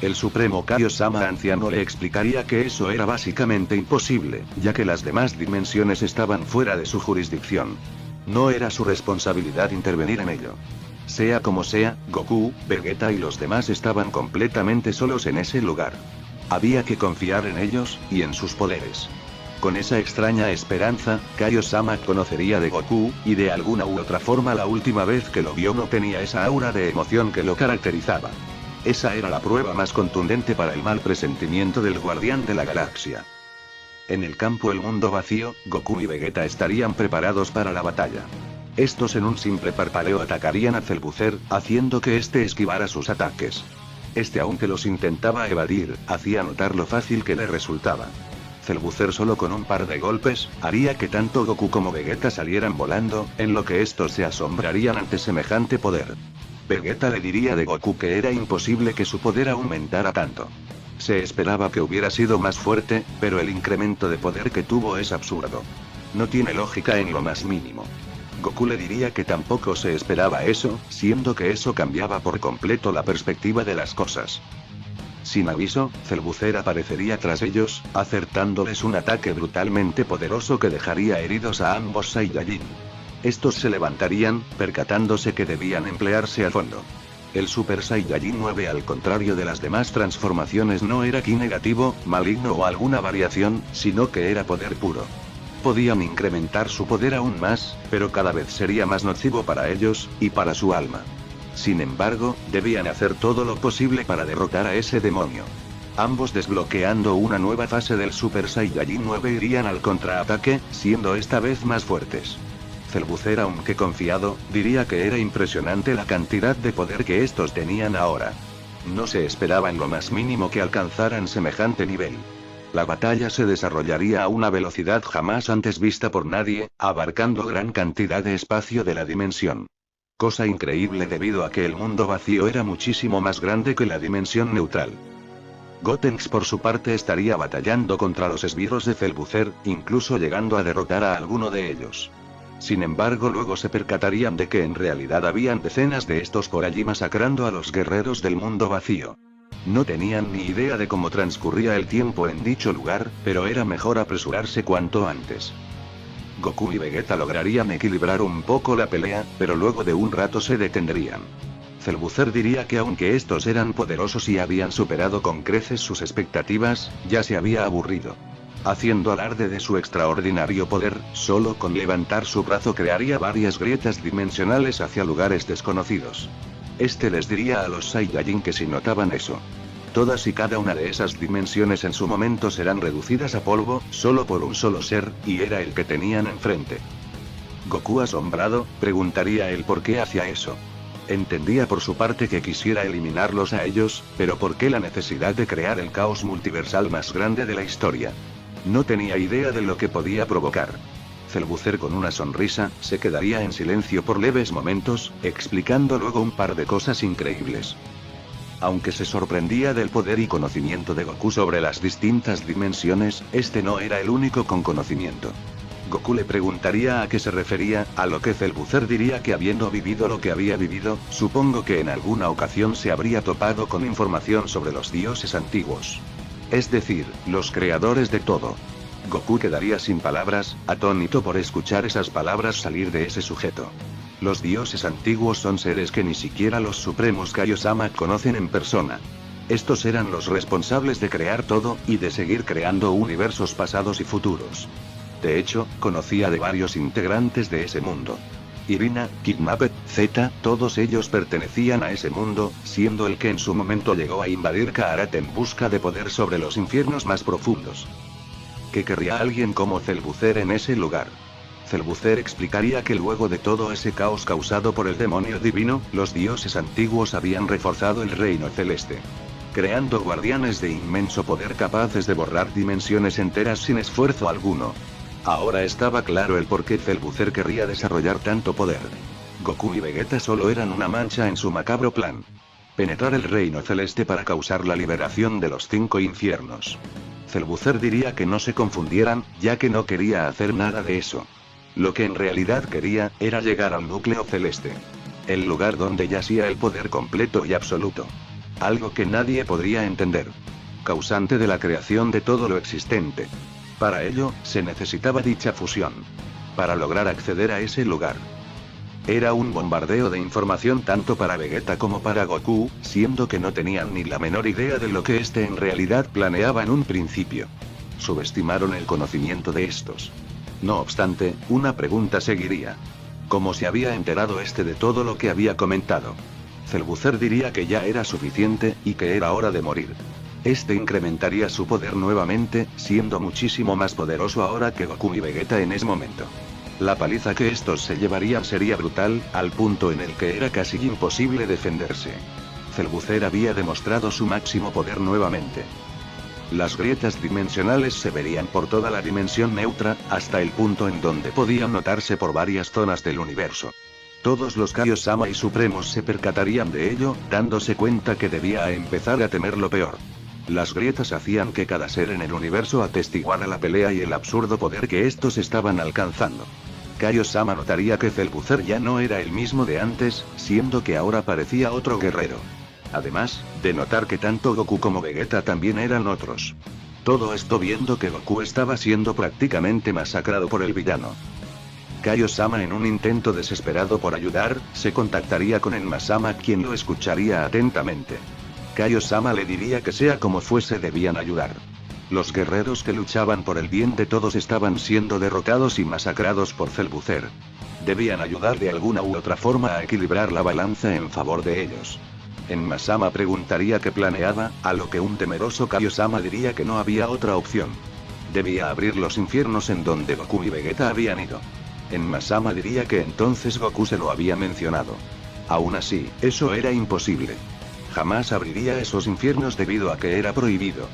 B: El Supremo Kaiosama anciano le explicaría que eso era básicamente imposible, ya que las demás dimensiones estaban fuera de su jurisdicción. No era su responsabilidad intervenir en ello. Sea como sea, Goku, Vegeta y los demás estaban completamente solos en ese lugar. Había que confiar en ellos, y en sus poderes. Con esa extraña esperanza, Kaiosama conocería de Goku, y de alguna u otra forma la última vez que lo vio no tenía esa aura de emoción que lo caracterizaba. Esa era la prueba más contundente para el mal presentimiento del guardián de la galaxia. En el campo El Mundo Vacío, Goku y Vegeta estarían preparados para la batalla. Estos en un simple parpadeo atacarían a Cellbuzzer, haciendo que este esquivara sus ataques. Aunque los intentaba evadir, hacía notar lo fácil que le resultaba. Cellbuzzer solo con un par de golpes, haría que tanto Goku como Vegeta salieran volando, en lo que estos se asombrarían ante semejante poder. Vegeta le diría de Goku que era imposible que su poder aumentara tanto. Se esperaba que hubiera sido más fuerte, pero el incremento de poder que tuvo es absurdo. No tiene lógica en lo más mínimo. Goku le diría que tampoco se esperaba eso, siendo que eso cambiaba por completo la perspectiva de las cosas. Sin aviso, Cellbuzzer aparecería tras ellos, acertándoles un ataque brutalmente poderoso que dejaría heridos a ambos Saiyajin. Estos se levantarían, percatándose que debían emplearse a fondo. El Super Saiyajin 9, al contrario de las demás transformaciones, no era ki negativo, maligno o alguna variación, sino que era poder puro. Podían incrementar su poder aún más, pero cada vez sería más nocivo para ellos, y para su alma. Sin embargo, debían hacer todo lo posible para derrotar a ese demonio. Ambos desbloqueando una nueva fase del Super Saiyajin 9 irían al contraataque, siendo esta vez más fuertes. Cellbuzzer, aunque confiado, diría que era impresionante la cantidad de poder que estos tenían ahora. No se esperaba en lo más mínimo que alcanzaran semejante nivel. La batalla se desarrollaría a una velocidad jamás antes vista por nadie, abarcando gran cantidad de espacio de la dimensión. Cosa increíble debido a que el mundo vacío era muchísimo más grande que la dimensión neutral. Gotenks por su parte estaría batallando contra los esbirros de Cellbuzzer, incluso llegando a derrotar a alguno de ellos. Sin embargo, luego se percatarían de que en realidad habían decenas de estos por allí masacrando a los guerreros del mundo vacío. No tenían ni idea de cómo transcurría el tiempo en dicho lugar, pero era mejor apresurarse cuanto antes. Goku y Vegeta lograrían equilibrar un poco la pelea, pero luego de un rato se detendrían. Cellbuzzer diría que aunque estos eran poderosos y habían superado con creces sus expectativas, ya se había aburrido. Haciendo alarde de su extraordinario poder, solo con levantar su brazo crearía varias grietas dimensionales hacia lugares desconocidos. Les diría a los Saiyajin que si notaban eso, todas y cada una de esas dimensiones en su momento serán reducidas a polvo, solo por un solo ser, y era el que tenían enfrente. Goku, asombrado, preguntaría el por qué hacía eso. Entendía por su parte que quisiera eliminarlos a ellos, pero ¿por qué la necesidad de crear el caos multiversal más grande de la historia? No tenía idea de lo que podía provocar. Cellbuzzer, con una sonrisa, se quedaría en silencio por leves momentos, explicando luego un par de cosas increíbles. Aunque se sorprendía del poder y conocimiento de Goku sobre las distintas dimensiones, no era el único con conocimiento. Goku le preguntaría a qué se refería, a lo que Cellbuzzer diría que habiendo vivido lo que había vivido, supongo que en alguna ocasión se habría topado con información sobre los dioses antiguos. Es decir, los creadores de todo. Goku quedaría sin palabras, atónito por escuchar esas palabras salir de ese sujeto. Los dioses antiguos son seres que ni siquiera los Supremos Kaiosama conocen en persona. Estos eran los responsables de crear todo, y de seguir creando universos pasados y futuros. De hecho, conocía de varios integrantes de ese mundo. Irina, Kidnapped, Z, todos ellos pertenecían a ese mundo, siendo el que en su momento llegó a invadir Kaarat en busca de poder sobre los infiernos más profundos. ¿Qué querría alguien como Cellbuzzer en ese lugar? Cellbuzzer explicaría que luego de todo ese caos causado por el demonio divino, los dioses antiguos habían reforzado el reino celeste, creando guardianes de inmenso poder capaces de borrar dimensiones enteras sin esfuerzo alguno. Ahora estaba claro el por qué Cellbuzzer querría desarrollar tanto poder. Goku y Vegeta solo eran una mancha en su macabro plan. Penetrar el reino celeste para causar la liberación de los 5 infiernos. Cellbuzzer diría que no se confundieran, ya que no quería hacer nada de eso. Lo que en realidad quería, era llegar al núcleo celeste. El lugar donde yacía el poder completo y absoluto. Algo que nadie podría entender. Causante de la creación de todo lo existente. Para ello, se necesitaba dicha fusión. Para lograr acceder a ese lugar. Era un bombardeo de información tanto para Vegeta como para Goku, siendo que no tenían ni la menor idea de lo que este en realidad planeaba en un principio. Subestimaron el conocimiento de estos. No obstante, una pregunta seguiría. ¿Cómo se había enterado este de todo lo que había comentado? Cellbuzzer diría que ya era suficiente, y que era hora de morir. Este incrementaría su poder nuevamente, siendo muchísimo más poderoso ahora que Goku y Vegeta en ese momento. La paliza que estos se llevarían sería brutal, al punto en el que era casi imposible defenderse. Cellbuzzer había demostrado su máximo poder nuevamente. Las grietas dimensionales se verían por toda la dimensión neutra, hasta el punto en donde podían notarse por varias zonas del universo. Todos los Kaiosama y Supremos se percatarían de ello, dándose cuenta que debía empezar a temer lo peor. Las grietas hacían que cada ser en el universo atestiguara la pelea y el absurdo poder que estos estaban alcanzando. Kaiosama notaría que Cellbuzzer ya no era el mismo de antes, siendo que ahora parecía otro guerrero. Además, de notar que tanto Goku como Vegeta también eran otros. Todo esto viendo que Goku estaba siendo prácticamente masacrado por el villano. Kaiosama, en un intento desesperado por ayudar, se contactaría con Enma-sama, quien lo escucharía atentamente. Kaiosama le diría que sea como fuese debían ayudar. Los guerreros que luchaban por el bien de todos estaban siendo derrotados y masacrados por Cellbuzzer. Debían ayudar de alguna u otra forma a equilibrar la balanza en favor de ellos. Enma-sama preguntaría qué planeaba, a lo que un temeroso Kaiosama diría que no había otra opción. Debía abrir los infiernos en donde Goku y Vegeta habían ido. Enma-sama diría que entonces Goku se lo había mencionado. Aún así, eso era imposible. Jamás abriría esos infiernos debido a que era prohibido.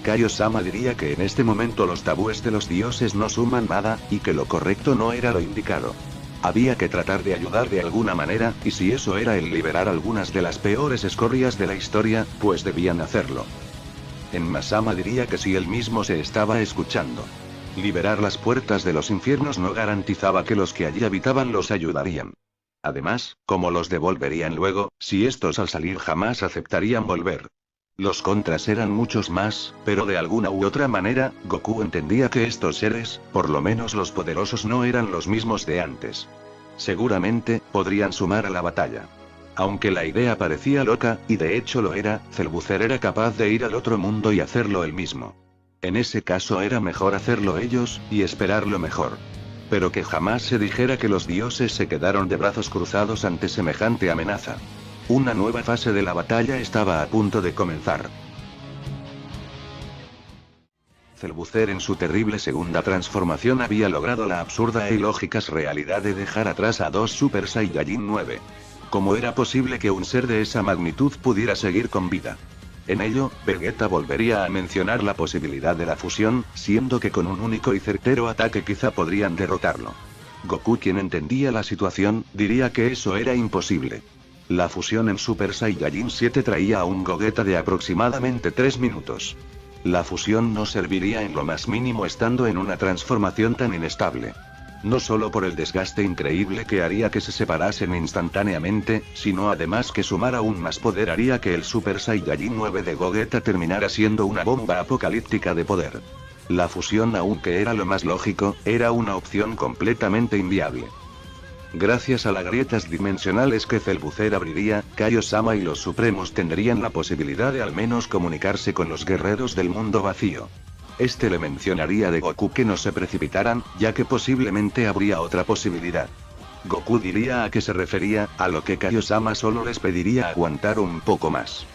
B: Kaiosama diría que en este momento los tabúes de los dioses no suman nada, y que lo correcto no era lo indicado. Había que tratar de ayudar de alguna manera, y si eso era el liberar algunas de las peores escorias de la historia, pues debían hacerlo. Enma-sama diría que si él mismo se estaba escuchando. Liberar las puertas de los infiernos no garantizaba que los que allí habitaban los ayudarían. Además, ¿cómo los devolverían luego, si estos al salir jamás aceptarían volver? Los contras eran muchos más, pero de alguna u otra manera, Goku entendía que estos seres, por lo menos los poderosos, no eran los mismos de antes. Seguramente, podrían sumar a la batalla. Aunque la idea parecía loca, y de hecho lo era, Cellbuzzer era capaz de ir al otro mundo y hacerlo él mismo. En ese caso era mejor hacerlo ellos, y esperar lo mejor. Pero que jamás se dijera que los dioses se quedaron de brazos cruzados ante semejante amenaza. Una nueva fase de la batalla estaba a punto de comenzar. Cellbuzzer en su terrible segunda transformación había logrado la absurda e ilógica realidad de dejar atrás a dos Super Saiyajin 9. ¿Cómo era posible que un ser de esa magnitud pudiera seguir con vida? En ello, Vegeta volvería a mencionar la posibilidad de la fusión, siendo que con un único y certero ataque quizá podrían derrotarlo. Goku, quien entendía la situación, diría que eso era imposible. La fusión en Super Saiyajin 7 traía a un Gogeta de aproximadamente 3 minutos. La fusión no serviría en lo más mínimo estando en una transformación tan inestable. No solo por el desgaste increíble que haría que se separasen instantáneamente, sino además que sumar aún más poder haría que el Super Saiyajin 9 de Gogeta terminara siendo una bomba apocalíptica de poder. La fusión, aunque era lo más lógico, era una opción completamente inviable. Gracias a las grietas dimensionales que Cellbuzzer abriría, Kaiosama y los Supremos tendrían la posibilidad de al menos comunicarse con los guerreros del mundo vacío. Este le mencionaría de Goku que no se precipitaran, ya que posiblemente habría otra posibilidad. Goku diría a qué se refería, a lo que Kaiosama solo les pediría aguantar un poco más.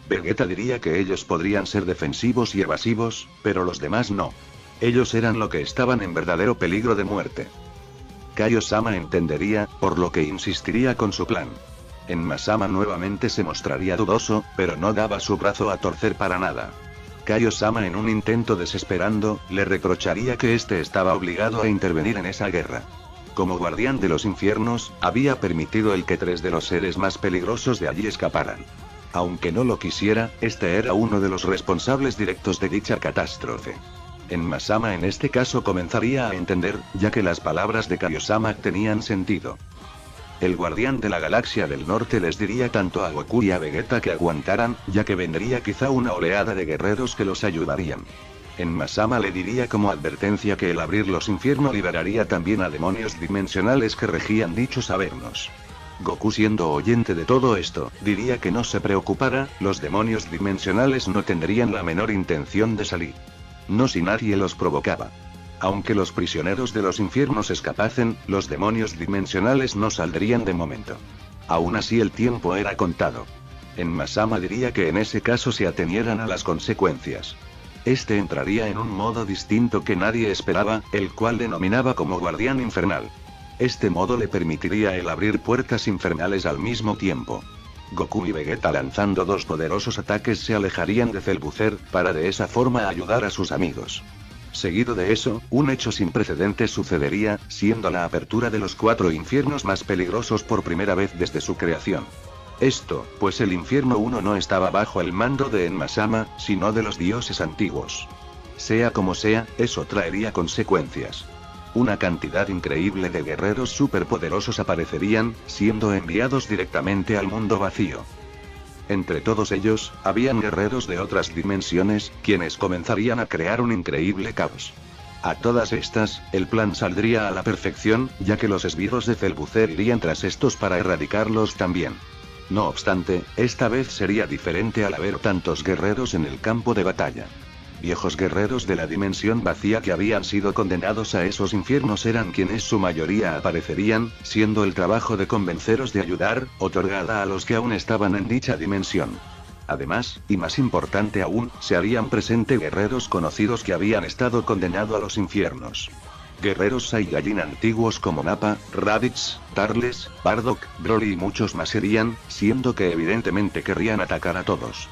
B: Vegeta diría que ellos podrían ser defensivos y evasivos, pero los demás no. Ellos eran lo que estaban en verdadero peligro de muerte. Kaiosama entendería, por lo que insistiría con su plan. Enma-sama nuevamente se mostraría dudoso, pero no daba su brazo a torcer para nada. Kaiosama, en un intento desesperando, le reprocharía que este estaba obligado a intervenir en esa guerra. Como guardián de los infiernos, había permitido el que 3 de los seres más peligrosos de allí escaparan. Aunque no lo quisiera, este era uno de los responsables directos de dicha catástrofe. En Masama en este caso comenzaría a entender, ya que las palabras de Kaiosama tenían sentido. El guardián de la galaxia del norte les diría tanto a Goku y a Vegeta que aguantaran, ya que vendría quizá una oleada de guerreros que los ayudarían. En Masama le diría como advertencia que el abrir los infiernos liberaría también a demonios dimensionales que regían dichos avernos. Goku, siendo oyente de todo esto, diría que no se preocupara, los demonios dimensionales no tendrían la menor intención de salir. No si nadie los provocaba. Aunque los prisioneros de los infiernos escapasen, los demonios dimensionales no saldrían de momento. Aún así el tiempo era contado. En Masama diría que en ese caso se atenieran a las consecuencias. Este entraría en un modo distinto que nadie esperaba, el cual denominaba como guardián infernal. Este modo le permitiría el abrir puertas infernales al mismo tiempo. Goku y Vegeta lanzando dos poderosos ataques se alejarían de Cellbuzzer, para de esa forma ayudar a sus amigos. Seguido de eso, un hecho sin precedentes sucedería, siendo la apertura de los 4 infiernos más peligrosos por primera vez desde su creación. Esto, pues el infierno 1 no estaba bajo el mando de Enmasama, sino de los dioses antiguos. Sea como sea, eso traería consecuencias. Una cantidad increíble de guerreros superpoderosos aparecerían, siendo enviados directamente al mundo vacío. Entre todos ellos, habían guerreros de otras dimensiones, quienes comenzarían a crear un increíble caos. A todas estas, el plan saldría a la perfección, ya que los esbirros de Cellbuzzer irían tras estos para erradicarlos también. No obstante, esta vez sería diferente al haber tantos guerreros en el campo de batalla. Viejos guerreros de la dimensión vacía que habían sido condenados a esos infiernos eran quienes su mayoría aparecerían, siendo el trabajo de convenceros de ayudar, otorgada a los que aún estaban en dicha dimensión. Además, y más importante aún, se harían presente guerreros conocidos que habían estado condenados a los infiernos. Guerreros Saiyajin antiguos como Nappa, Raditz, Turles, Bardock, Broly y muchos más serían, siendo que evidentemente querrían atacar a todos.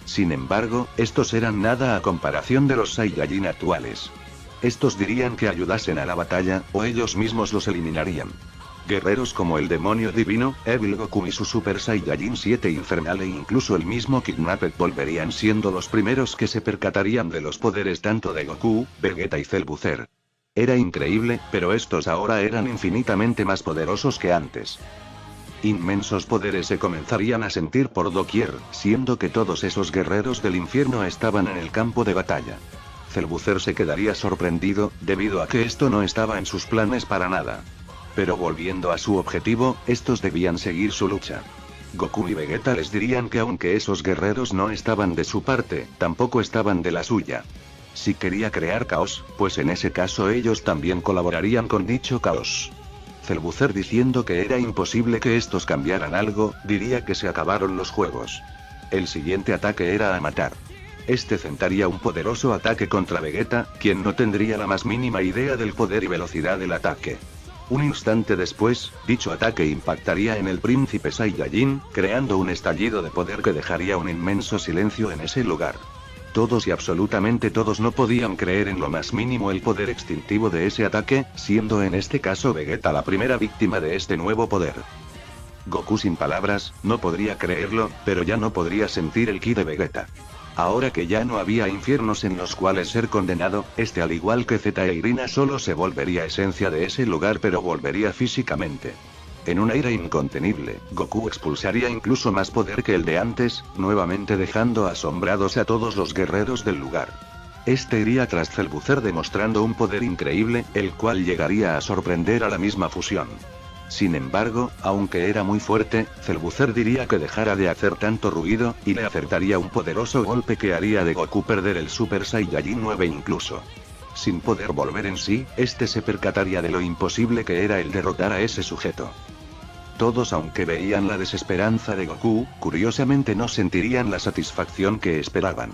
B: Sin embargo, estos eran nada a comparación de los Saiyajin actuales. Estos dirían que ayudasen a la batalla, o ellos mismos los eliminarían. Guerreros como el demonio divino, Evil Goku y su Super Saiyajin 7 infernal e incluso el mismo Kidnapped volverían siendo los primeros que se percatarían de los poderes tanto de Goku, Vegeta y Cellbuzzer. Era increíble, pero estos ahora eran infinitamente más poderosos que antes. Inmensos poderes se comenzarían a sentir por doquier, siendo que todos esos guerreros del infierno estaban en el campo de batalla. Cellbuzzer se quedaría sorprendido, debido a que esto no estaba en sus planes para nada. Pero volviendo a su objetivo, estos debían seguir su lucha. Goku y Vegeta les dirían que aunque esos guerreros no estaban de su parte, tampoco estaban de la suya. Si quería crear caos, pues en ese caso ellos también colaborarían con dicho caos. Cellbuzzer, diciendo que era imposible que estos cambiaran algo, diría que se acabaron los juegos. El siguiente ataque era a matar. Este centraría un poderoso ataque contra Vegeta, quien no tendría la más mínima idea del poder y velocidad del ataque. Un instante después, dicho ataque impactaría en el príncipe Saiyajin, creando un estallido de poder que dejaría un inmenso silencio en ese lugar. Todos y absolutamente todos no podían creer en lo más mínimo el poder extintivo de ese ataque, siendo en este caso Vegeta la primera víctima de este nuevo poder. Goku sin palabras, no podría creerlo, pero ya no podría sentir el ki de Vegeta. Ahora que ya no había infiernos en los cuales ser condenado, este al igual que Zeta e Irina solo se volvería esencia de ese lugar pero volvería físicamente. En una ira incontenible, Goku expulsaría incluso más poder que el de antes, nuevamente dejando asombrados a todos los guerreros del lugar. Este iría tras Cellbuzzer demostrando un poder increíble, el cual llegaría a sorprender a la misma fusión. Sin embargo, aunque era muy fuerte, Cellbuzzer diría que dejara de hacer tanto ruido, y le acertaría un poderoso golpe que haría de Goku perder el Super Saiyajin 9 incluso. Sin poder volver en sí, este se percataría de lo imposible que era el derrotar a ese sujeto. Todos, aunque veían la desesperanza de Goku, curiosamente no sentirían la satisfacción que esperaban.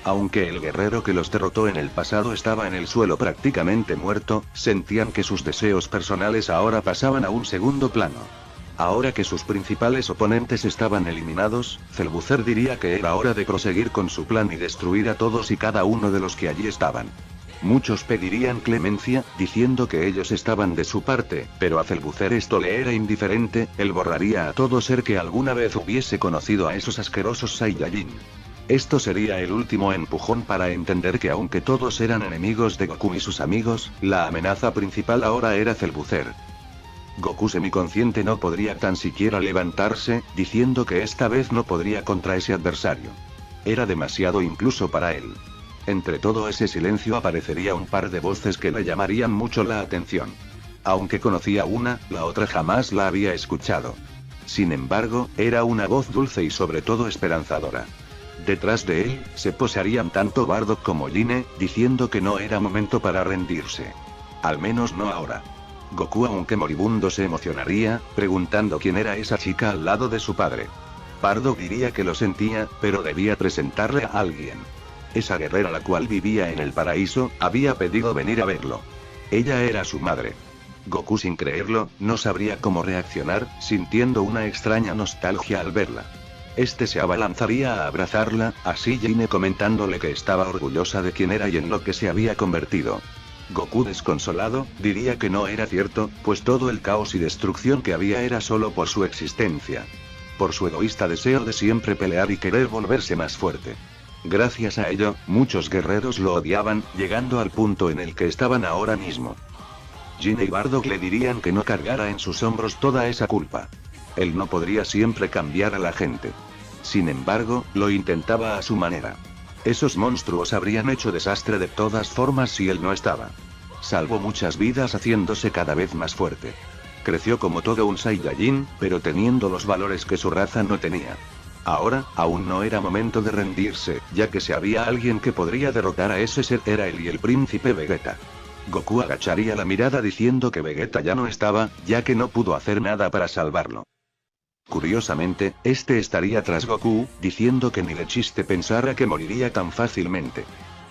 B: Aunque el guerrero que los derrotó en el pasado estaba en el suelo prácticamente muerto, sentían que sus deseos personales ahora pasaban a un segundo plano. Ahora que sus principales oponentes estaban eliminados, Cellbuzzer diría que era hora de proseguir con su plan y destruir a todos y cada uno de los que allí estaban. Muchos pedirían clemencia, diciendo que ellos estaban de su parte, pero a Cellbuzzer esto le era indiferente, él borraría a todo ser que alguna vez hubiese conocido a esos asquerosos Saiyajin. Esto sería el último empujón para entender que aunque todos eran enemigos de Goku y sus amigos, la amenaza principal ahora era Cellbuzzer. Goku semiconsciente no podría tan siquiera levantarse, diciendo que esta vez no podría contra ese adversario. Era demasiado incluso para él. Entre todo ese silencio aparecería un par de voces que le llamarían mucho la atención. Aunque conocía una, la otra jamás la había escuchado. Sin embargo, era una voz dulce y sobre todo esperanzadora. Detrás de él, se posarían tanto Bardock como Line, diciendo que no era momento para rendirse. Al menos no ahora. Goku, aunque moribundo, se emocionaría, preguntando quién era esa chica al lado de su padre. Bardock diría que lo sentía, pero debía presentarle a alguien. Esa guerrera, la cual vivía en el paraíso, había pedido venir a verlo. Ella era su madre. Goku, sin creerlo, no sabría cómo reaccionar, sintiendo una extraña nostalgia al verla. Este se abalanzaría a abrazarla, así Line comentándole que estaba orgullosa de quién era y en lo que se había convertido. Goku, desconsolado, diría que no era cierto, pues todo el caos y destrucción que había era solo por su existencia. Por su egoísta deseo de siempre pelear y querer volverse más fuerte. Gracias a ello, muchos guerreros lo odiaban, llegando al punto en el que estaban ahora mismo. Line y Bardock le dirían que no cargara en sus hombros toda esa culpa. Él no podría siempre cambiar a la gente. Sin embargo, lo intentaba a su manera. Esos monstruos habrían hecho desastre de todas formas si él no estaba. Salvó muchas vidas haciéndose cada vez más fuerte. Creció como todo un Saiyajin, pero teniendo los valores que su raza no tenía. Ahora, aún no era momento de rendirse, ya que si había alguien que podría derrotar a ese ser era él y el príncipe Vegeta. Goku agacharía la mirada diciendo que Vegeta ya no estaba, ya que no pudo hacer nada para salvarlo. Curiosamente, este estaría tras Goku, diciendo que ni de chiste pensara que moriría tan fácilmente.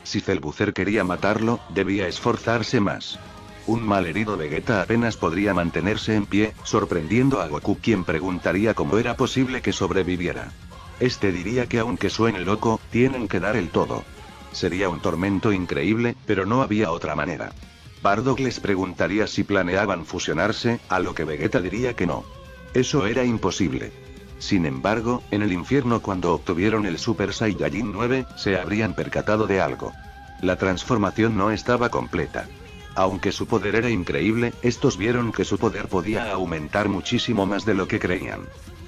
B: Si Cellbuzzer quería matarlo, debía esforzarse más. Un malherido Vegeta apenas podría mantenerse en pie, sorprendiendo a Goku, quien preguntaría cómo era posible que sobreviviera. Este diría que aunque suene loco, tienen que dar el todo. Sería un tormento increíble, pero no había otra manera. Bardock les preguntaría si planeaban fusionarse, a lo que Vegeta diría que no. Eso era imposible. Sin embargo, en el infierno, cuando obtuvieron el Super Saiyajin 9, se habrían percatado de algo. La transformación no estaba completa. Aunque su poder era increíble, estos vieron que su poder podía aumentar muchísimo más de lo que creían.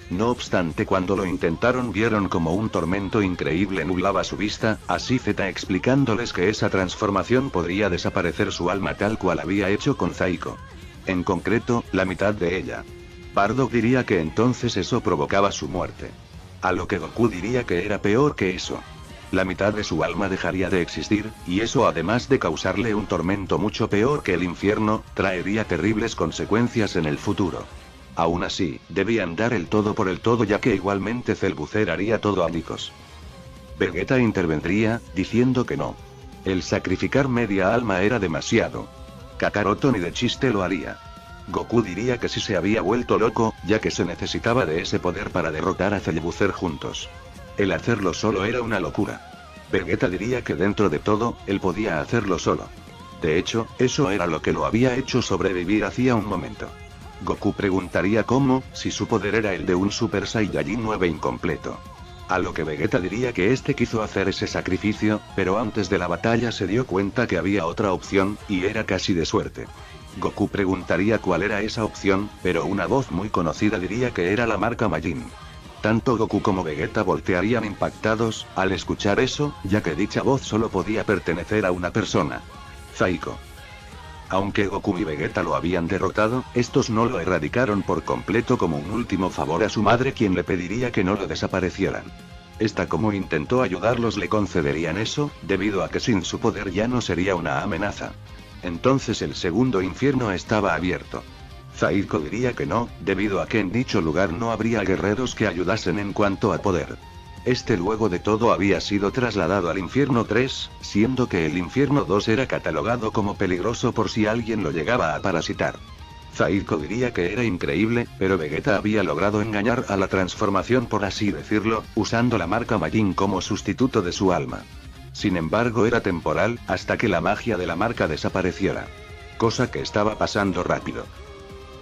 B: No obstante, cuando lo intentaron vieron como un tormento increíble nublaba su vista, así Z explicándoles que esa transformación podría desaparecer su alma tal cual había hecho con Zaiko. En concreto, la mitad de ella. Bardock diría que entonces eso provocaba su muerte. A lo que Goku diría que era peor que eso. La mitad de su alma dejaría de existir, y eso, además de causarle un tormento mucho peor que el infierno, traería terribles consecuencias en el futuro. Aún así, debían dar el todo por el todo, ya que igualmente Cellbuzzer haría todo añicos. Vegeta intervendría, diciendo que no. El sacrificar media alma era demasiado. Kakaroto ni de chiste lo haría. Goku diría que sí se había vuelto loco, ya que se necesitaba de ese poder para derrotar a Cellbuzzer juntos. El hacerlo solo era una locura. Vegeta diría que dentro de todo, él podía hacerlo solo. De hecho, eso era lo que lo había hecho sobrevivir hacía un momento. Goku preguntaría cómo, si su poder era el de un Super Saiyajin 9 incompleto. A lo que Vegeta diría que este quiso hacer ese sacrificio, pero antes de la batalla se dio cuenta que había otra opción, y era casi de suerte. Goku preguntaría cuál era esa opción, pero una voz muy conocida diría que era la marca Majin. Tanto Goku como Vegeta voltearían impactados, al escuchar eso, ya que dicha voz solo podía pertenecer a una persona. Zaiko. Aunque Goku y Vegeta lo habían derrotado, estos no lo erradicaron por completo como un último favor a su madre, quien le pediría que no lo desaparecieran. Esta, como intentó ayudarlos, le concederían eso, debido a que sin su poder ya no sería una amenaza. Entonces el segundo infierno estaba abierto. Zaiko diría que no, debido a que en dicho lugar no habría guerreros que ayudasen en cuanto a poder. Este luego de todo había sido trasladado al infierno 3, siendo que el infierno 2 era catalogado como peligroso por si alguien lo llegaba a parasitar. Zaiko diría que era increíble, pero Vegeta había logrado engañar a la transformación, por así decirlo, usando la marca Majin como sustituto de su alma. Sin embargo, era temporal, hasta que la magia de la marca desapareciera. Cosa que estaba pasando rápido.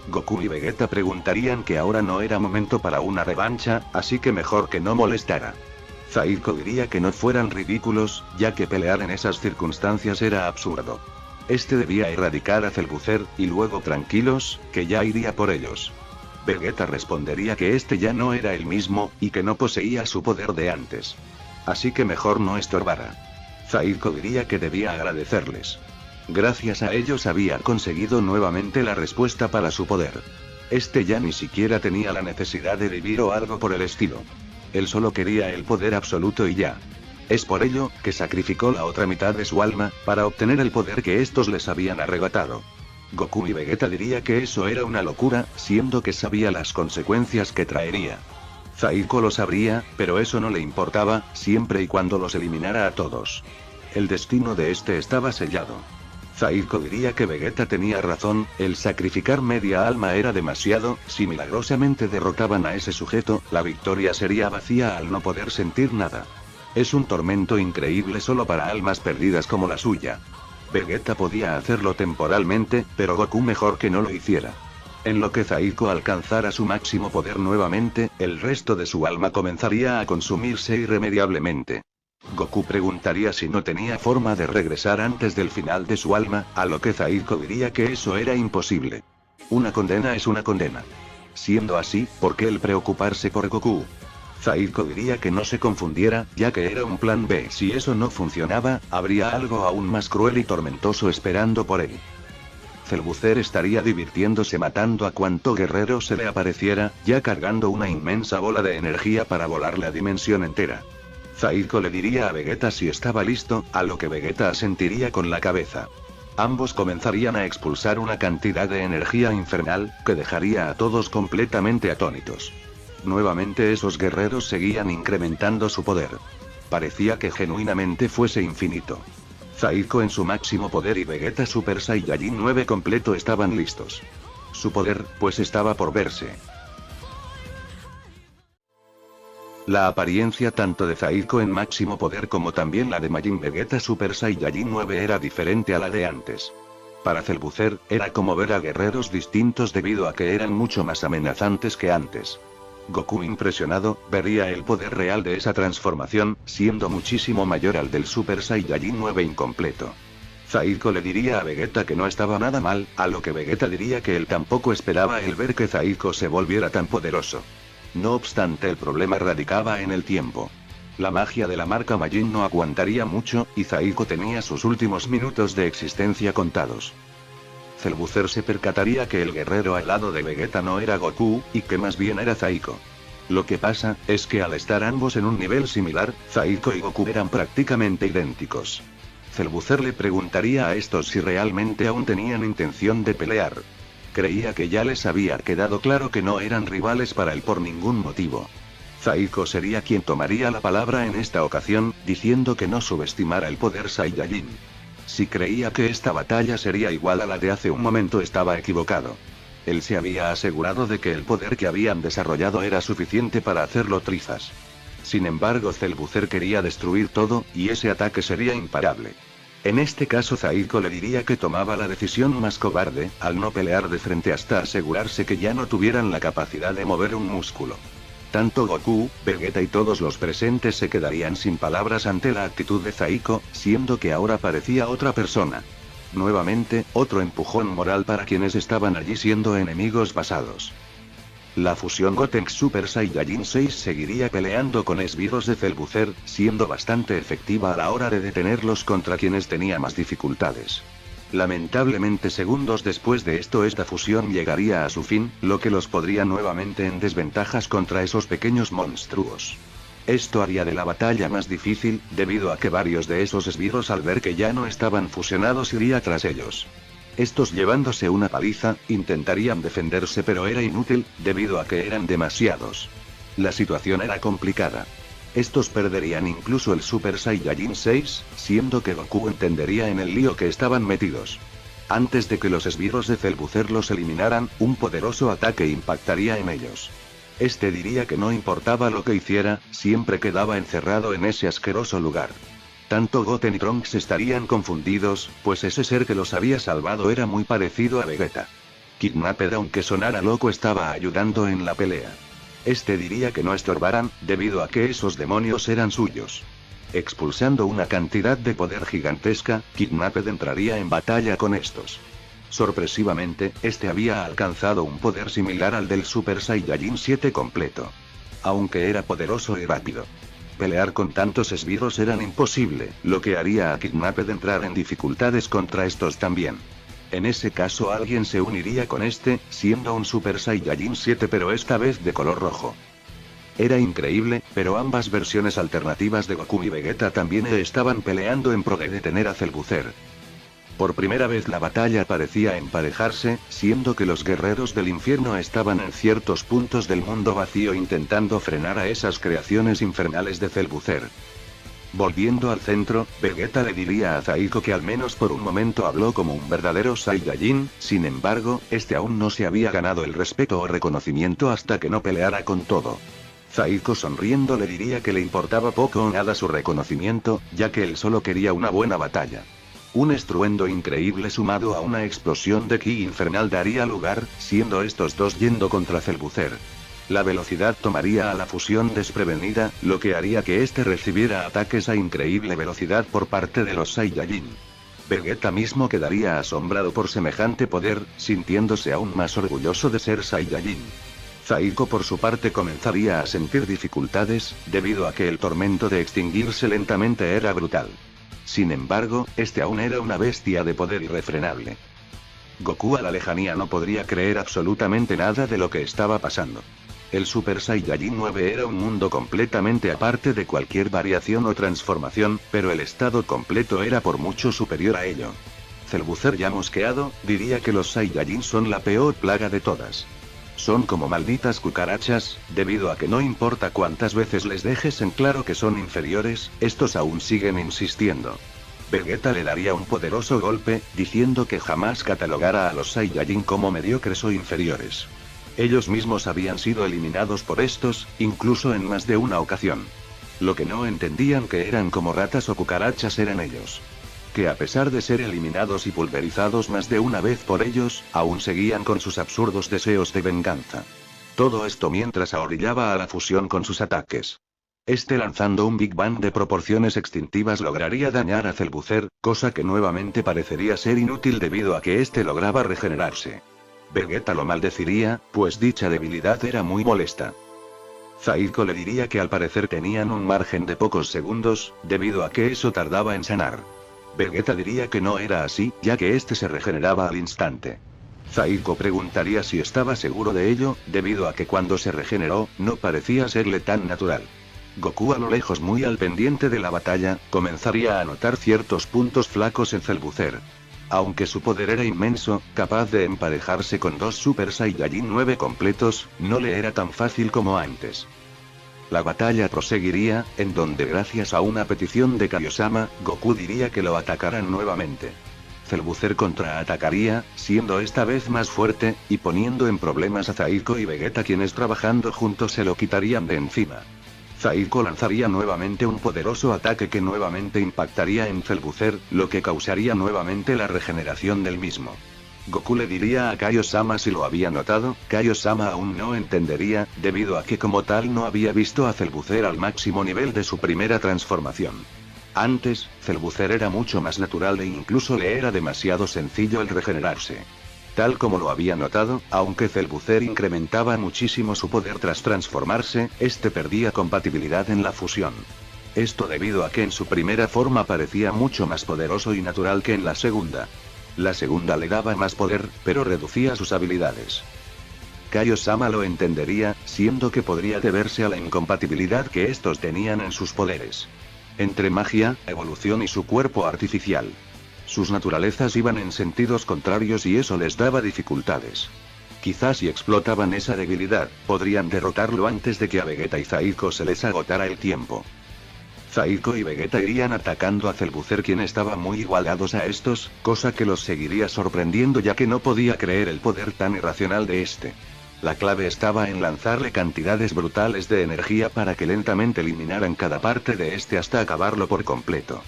B: Goku y Vegeta preguntarían que ahora no era momento para una revancha, así que mejor que no molestara. Zaiko diría que no fueran ridículos, ya que pelear en esas circunstancias era absurdo. Este debía erradicar a Cellbuzzer, y luego tranquilos, que ya iría por ellos. Vegeta respondería que este ya no era el mismo, y que no poseía su poder de antes. Así que mejor no estorbara. Zaiko diría que debía agradecerles. Gracias a ellos había conseguido nuevamente la respuesta para su poder. Este ya ni siquiera tenía la necesidad de vivir o algo por el estilo. Él solo quería el poder absoluto y ya. Es por ello que sacrificó la otra mitad de su alma, para obtener el poder que estos les habían arrebatado. Goku y Vegeta diría que eso era una locura, siendo que sabía las consecuencias que traería. Zaiko lo sabría, pero eso no le importaba, siempre y cuando los eliminara a todos. El destino de este estaba sellado. Zaiko diría que Vegeta tenía razón, el sacrificar media alma era demasiado, si milagrosamente derrotaban a ese sujeto, la victoria sería vacía al no poder sentir nada. Es un tormento increíble solo para almas perdidas como la suya. Vegeta podía hacerlo temporalmente, pero Goku mejor que no lo hiciera. En lo que Zaiko alcanzara su máximo poder nuevamente, el resto de su alma comenzaría a consumirse irremediablemente. Goku preguntaría si no tenía forma de regresar antes del final de su alma, a lo que Zaiko diría que eso era imposible. Una condena es una condena. Siendo así, ¿por qué el preocuparse por Goku? Zaiko diría que no se confundiera, ya que era un plan B. Si eso no funcionaba, habría algo aún más cruel y tormentoso esperando por él. Cellbuzzer estaría divirtiéndose matando a cuanto guerrero se le apareciera, ya cargando una inmensa bola de energía para volar la dimensión entera. Zaiko le diría a Vegeta si estaba listo, a lo que Vegeta asentiría con la cabeza. Ambos comenzarían a expulsar una cantidad de energía infernal, que dejaría a todos completamente atónitos. Nuevamente esos guerreros seguían incrementando su poder. Parecía que genuinamente fuese infinito. Zaiko en su máximo poder y Vegeta Super Saiyajin 9 completo estaban listos. Su poder, pues estaba por verse. La apariencia tanto de Zaiko en máximo poder como también la de Majin Vegeta Super Saiyajin 9 era diferente a la de antes. Para Cellbuzzer, era como ver a guerreros distintos debido a que eran mucho más amenazantes que antes. Goku impresionado, vería el poder real de esa transformación, siendo muchísimo mayor al del Super Saiyajin 9 incompleto. Zaiko le diría a Vegeta que no estaba nada mal, a lo que Vegeta diría que él tampoco esperaba el ver que Zaiko se volviera tan poderoso. No obstante, el problema radicaba en el tiempo. La magia de la marca Majin no aguantaría mucho, y Zaiko tenía sus últimos minutos de existencia contados. Cellbuzzer se percataría que el guerrero al lado de Vegeta no era Goku, y que más bien era Zaiko. Lo que pasa, es que al estar ambos en un nivel similar, Zaiko y Goku eran prácticamente idénticos. Cellbuzzer le preguntaría a estos si realmente aún tenían intención de pelear. Creía que ya les había quedado claro que no eran rivales para él por ningún motivo. Zaiko sería quien tomaría la palabra en esta ocasión, diciendo que no subestimara el poder Saiyajin. Si creía que esta batalla sería igual a la de hace un momento estaba equivocado. Él se había asegurado de que el poder que habían desarrollado era suficiente para hacerlo trizas. Sin embargo, Cellbuzzer quería destruir todo, y ese ataque sería imparable. En este caso Zaiko le diría que tomaba la decisión más cobarde, al no pelear de frente hasta asegurarse que ya no tuvieran la capacidad de mover un músculo. Tanto Goku, Vegeta y todos los presentes se quedarían sin palabras ante la actitud de Zaiko, siendo que ahora parecía otra persona. Nuevamente, otro empujón moral para quienes estaban allí siendo enemigos pasados. La fusión Gotenks Super Saiyajin 6 seguiría peleando con esbirros de Cellbuzzer, siendo bastante efectiva a la hora de detenerlos contra quienes tenía más dificultades. Lamentablemente segundos después de esto esta fusión llegaría a su fin, lo que los pondría nuevamente en desventajas contra esos pequeños monstruos. Esto haría de la batalla más difícil, debido a que varios de esos esbirros al ver que ya no estaban fusionados iría tras ellos. Estos llevándose una paliza, intentarían defenderse pero era inútil, debido a que eran demasiados. La situación era complicada. Estos perderían incluso el Super Saiyajin 6, siendo que Goku entendería en el lío que estaban metidos. Antes de que los esbirros de Cellbuzzer los eliminaran, un poderoso ataque impactaría en ellos. Este diría que no importaba lo que hiciera, siempre quedaba encerrado en ese asqueroso lugar. Tanto Goten y Trunks estarían confundidos, pues ese ser que los había salvado era muy parecido a Vegeta. Kidnapper, aunque sonara loco, estaba ayudando en la pelea. Este diría que no estorbaran, debido a que esos demonios eran suyos. Expulsando una cantidad de poder gigantesca, Kidnapped entraría en batalla con estos. Sorpresivamente, este había alcanzado un poder similar al del Super Saiyajin 7 completo. Aunque era poderoso y rápido. Pelear con tantos esbirros era imposible, lo que haría a Kidnapped entrar en dificultades contra estos también. En ese caso alguien se uniría con este, siendo un Super Saiyajin 7 pero esta vez de color rojo. Era increíble, pero ambas versiones alternativas de Goku y Vegeta también estaban peleando en pro de detener a Cellbuzzer. Por primera vez la batalla parecía emparejarse, siendo que los guerreros del infierno estaban en ciertos puntos del mundo vacío intentando frenar a esas creaciones infernales de Cellbuzzer. Volviendo al centro, Vegeta le diría a Zaiko que al menos por un momento habló como un verdadero Saiyajin, sin embargo, este aún no se había ganado el respeto o reconocimiento hasta que no peleara con todo. Zaiko sonriendo le diría que le importaba poco o nada su reconocimiento, ya que él solo quería una buena batalla. Un estruendo increíble sumado a una explosión de ki infernal daría lugar, siendo estos dos yendo contra Cellbuzzer. La velocidad tomaría a la fusión desprevenida, lo que haría que este recibiera ataques a increíble velocidad por parte de los Saiyajin. Vegeta mismo quedaría asombrado por semejante poder, sintiéndose aún más orgulloso de ser Saiyajin. Zaiko por su parte comenzaría a sentir dificultades, debido a que el tormento de extinguirse lentamente era brutal. Sin embargo, este aún era una bestia de poder irrefrenable. Goku a la lejanía no podría creer absolutamente nada de lo que estaba pasando. El Super Saiyajin 9 era un mundo completamente aparte de cualquier variación o transformación, pero el estado completo era por mucho superior a ello. Cellbuzzer ya mosqueado, diría que los Saiyajin son la peor plaga de todas. Son como malditas cucarachas, debido a que no importa cuántas veces les dejes en claro que son inferiores, estos aún siguen insistiendo. Vegeta le daría un poderoso golpe, diciendo que jamás catalogara a los Saiyajin como mediocres o inferiores. Ellos mismos habían sido eliminados por estos, incluso en más de una ocasión. Lo que no entendían que eran como ratas o cucarachas eran ellos. Que a pesar de ser eliminados y pulverizados más de una vez por ellos, aún seguían con sus absurdos deseos de venganza. Todo esto mientras ahorillaba a la fusión con sus ataques. Este lanzando un Big Bang de proporciones extintivas lograría dañar a Cellbuzzer, cosa que nuevamente parecería ser inútil debido a que este lograba regenerarse. Vegeta lo maldeciría, pues dicha debilidad era muy molesta. Zaiko le diría que al parecer tenían un margen de pocos segundos, debido a que eso tardaba en sanar. Vegeta diría que no era así, ya que este se regeneraba al instante. Zaiko preguntaría si estaba seguro de ello, debido a que cuando se regeneró, no parecía serle tan natural. Goku a lo lejos muy al pendiente de la batalla, comenzaría a notar ciertos puntos flacos en Cellbuzzer. Aunque su poder era inmenso, capaz de emparejarse con dos Super Saiyajin 9 completos, no le era tan fácil como antes. La batalla proseguiría, en donde gracias a una petición de Kaiosama, Goku diría que lo atacaran nuevamente. Cellbuzzer contraatacaría, siendo esta vez más fuerte, y poniendo en problemas a Zaiko y Vegeta quienes trabajando juntos se lo quitarían de encima. Zaiko lanzaría nuevamente un poderoso ataque que nuevamente impactaría en Cellbuzzer, lo que causaría nuevamente la regeneración del mismo. Goku le diría a Kaiosama si lo había notado, Kaiosama aún no entendería, debido a que como tal no había visto a Cellbuzzer al máximo nivel de su primera transformación. Antes, Cellbuzzer era mucho más natural e incluso le era demasiado sencillo el regenerarse. Tal como lo había notado, aunque Cellbuzzer incrementaba muchísimo su poder tras transformarse, este perdía compatibilidad en la fusión. Esto debido a que en su primera forma parecía mucho más poderoso y natural que en la segunda. La segunda le daba más poder, pero reducía sus habilidades. Kaiosama lo entendería, siendo que podría deberse a la incompatibilidad que estos tenían en sus poderes. Entre magia, evolución y su cuerpo artificial. Sus naturalezas iban en sentidos contrarios y eso les daba dificultades. Quizás si explotaban esa debilidad, podrían derrotarlo antes de que a Vegeta y Zaiko se les agotara el tiempo. Zaiko y Vegeta irían atacando a Cellbuzzer quien estaba muy igualados a estos, cosa que los seguiría sorprendiendo ya que no podía creer el poder tan irracional de este. La clave estaba en lanzarle cantidades brutales de energía para que lentamente eliminaran cada parte de este hasta acabarlo por completo.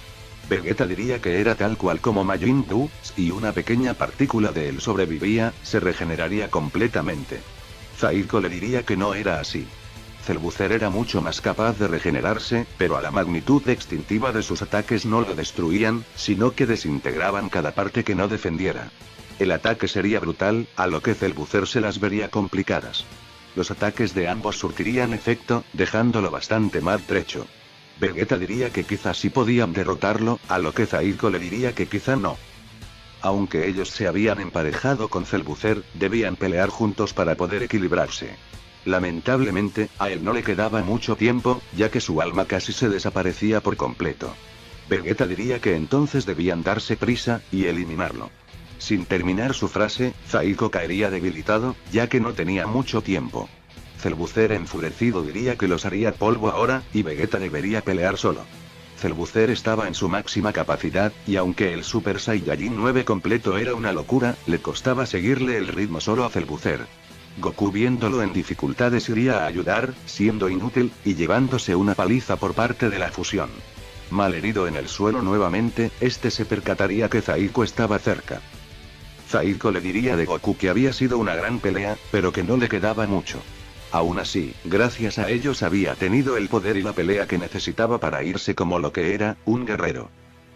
B: Vegeta diría que era tal cual como Majin Buu, y una pequeña partícula de él sobrevivía, se regeneraría completamente. Zaiko le diría que no era así. Cellbuzzer era mucho más capaz de regenerarse, pero a la magnitud extintiva de sus ataques no lo destruían, sino que desintegraban cada parte que no defendiera. El ataque sería brutal, a lo que Cellbuzzer se las vería complicadas. Los ataques de ambos surtirían efecto, dejándolo bastante maltrecho. Vegeta diría que quizás sí podían derrotarlo, a lo que Zaiko le diría que quizá no. Aunque ellos se habían emparejado con Cellbuzzer, debían pelear juntos para poder equilibrarse. Lamentablemente, a él no le quedaba mucho tiempo, ya que su alma casi se desaparecía por completo. Vegeta diría que entonces debían darse prisa, y eliminarlo. Sin terminar su frase, Zaiko caería debilitado, ya que no tenía mucho tiempo. Cellbuzzer enfurecido diría que los haría polvo ahora, y Vegeta debería pelear solo. Cellbuzzer estaba en su máxima capacidad, y aunque el Super Saiyajin 9 completo era una locura, le costaba seguirle el ritmo solo a Cellbuzzer. Goku viéndolo en dificultades iría a ayudar, siendo inútil, y llevándose una paliza por parte de la fusión. Malherido en el suelo nuevamente, este se percataría que Zaiko estaba cerca. Zaiko le diría de Goku que había sido una gran pelea, pero que no le quedaba mucho. Aún así, gracias a ellos había tenido el poder y la pelea que necesitaba para irse como lo que era, un guerrero.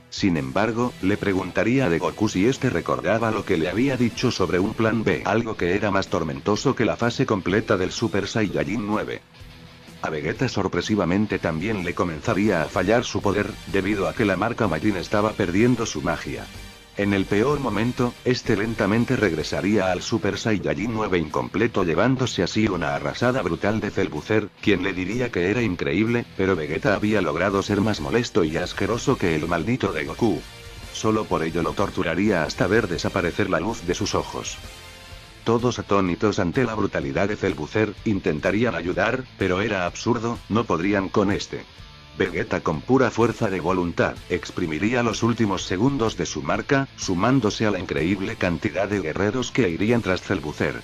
B: Sin embargo, le preguntaría a Goku si este recordaba lo que le había dicho sobre un plan B, algo que era más tormentoso que la fase completa del Super Saiyajin 9. A Vegeta sorpresivamente también le comenzaría a fallar su poder, debido a que la marca Majin estaba perdiendo su magia. En el peor momento, este lentamente regresaría al Super Saiyajin 9 incompleto llevándose así una arrasada brutal de Cellbuzzer, quien le diría que era increíble, pero Vegeta había logrado ser más molesto y asqueroso que el maldito de Goku. Solo por ello lo torturaría hasta ver desaparecer la luz de sus ojos. Todos atónitos ante la brutalidad de Cellbuzzer, intentarían ayudar, pero era absurdo, no podrían con este. Vegeta con pura fuerza de voluntad, exprimiría los últimos segundos de su marca, sumándose a la increíble cantidad de guerreros que irían tras Cellbuzzer.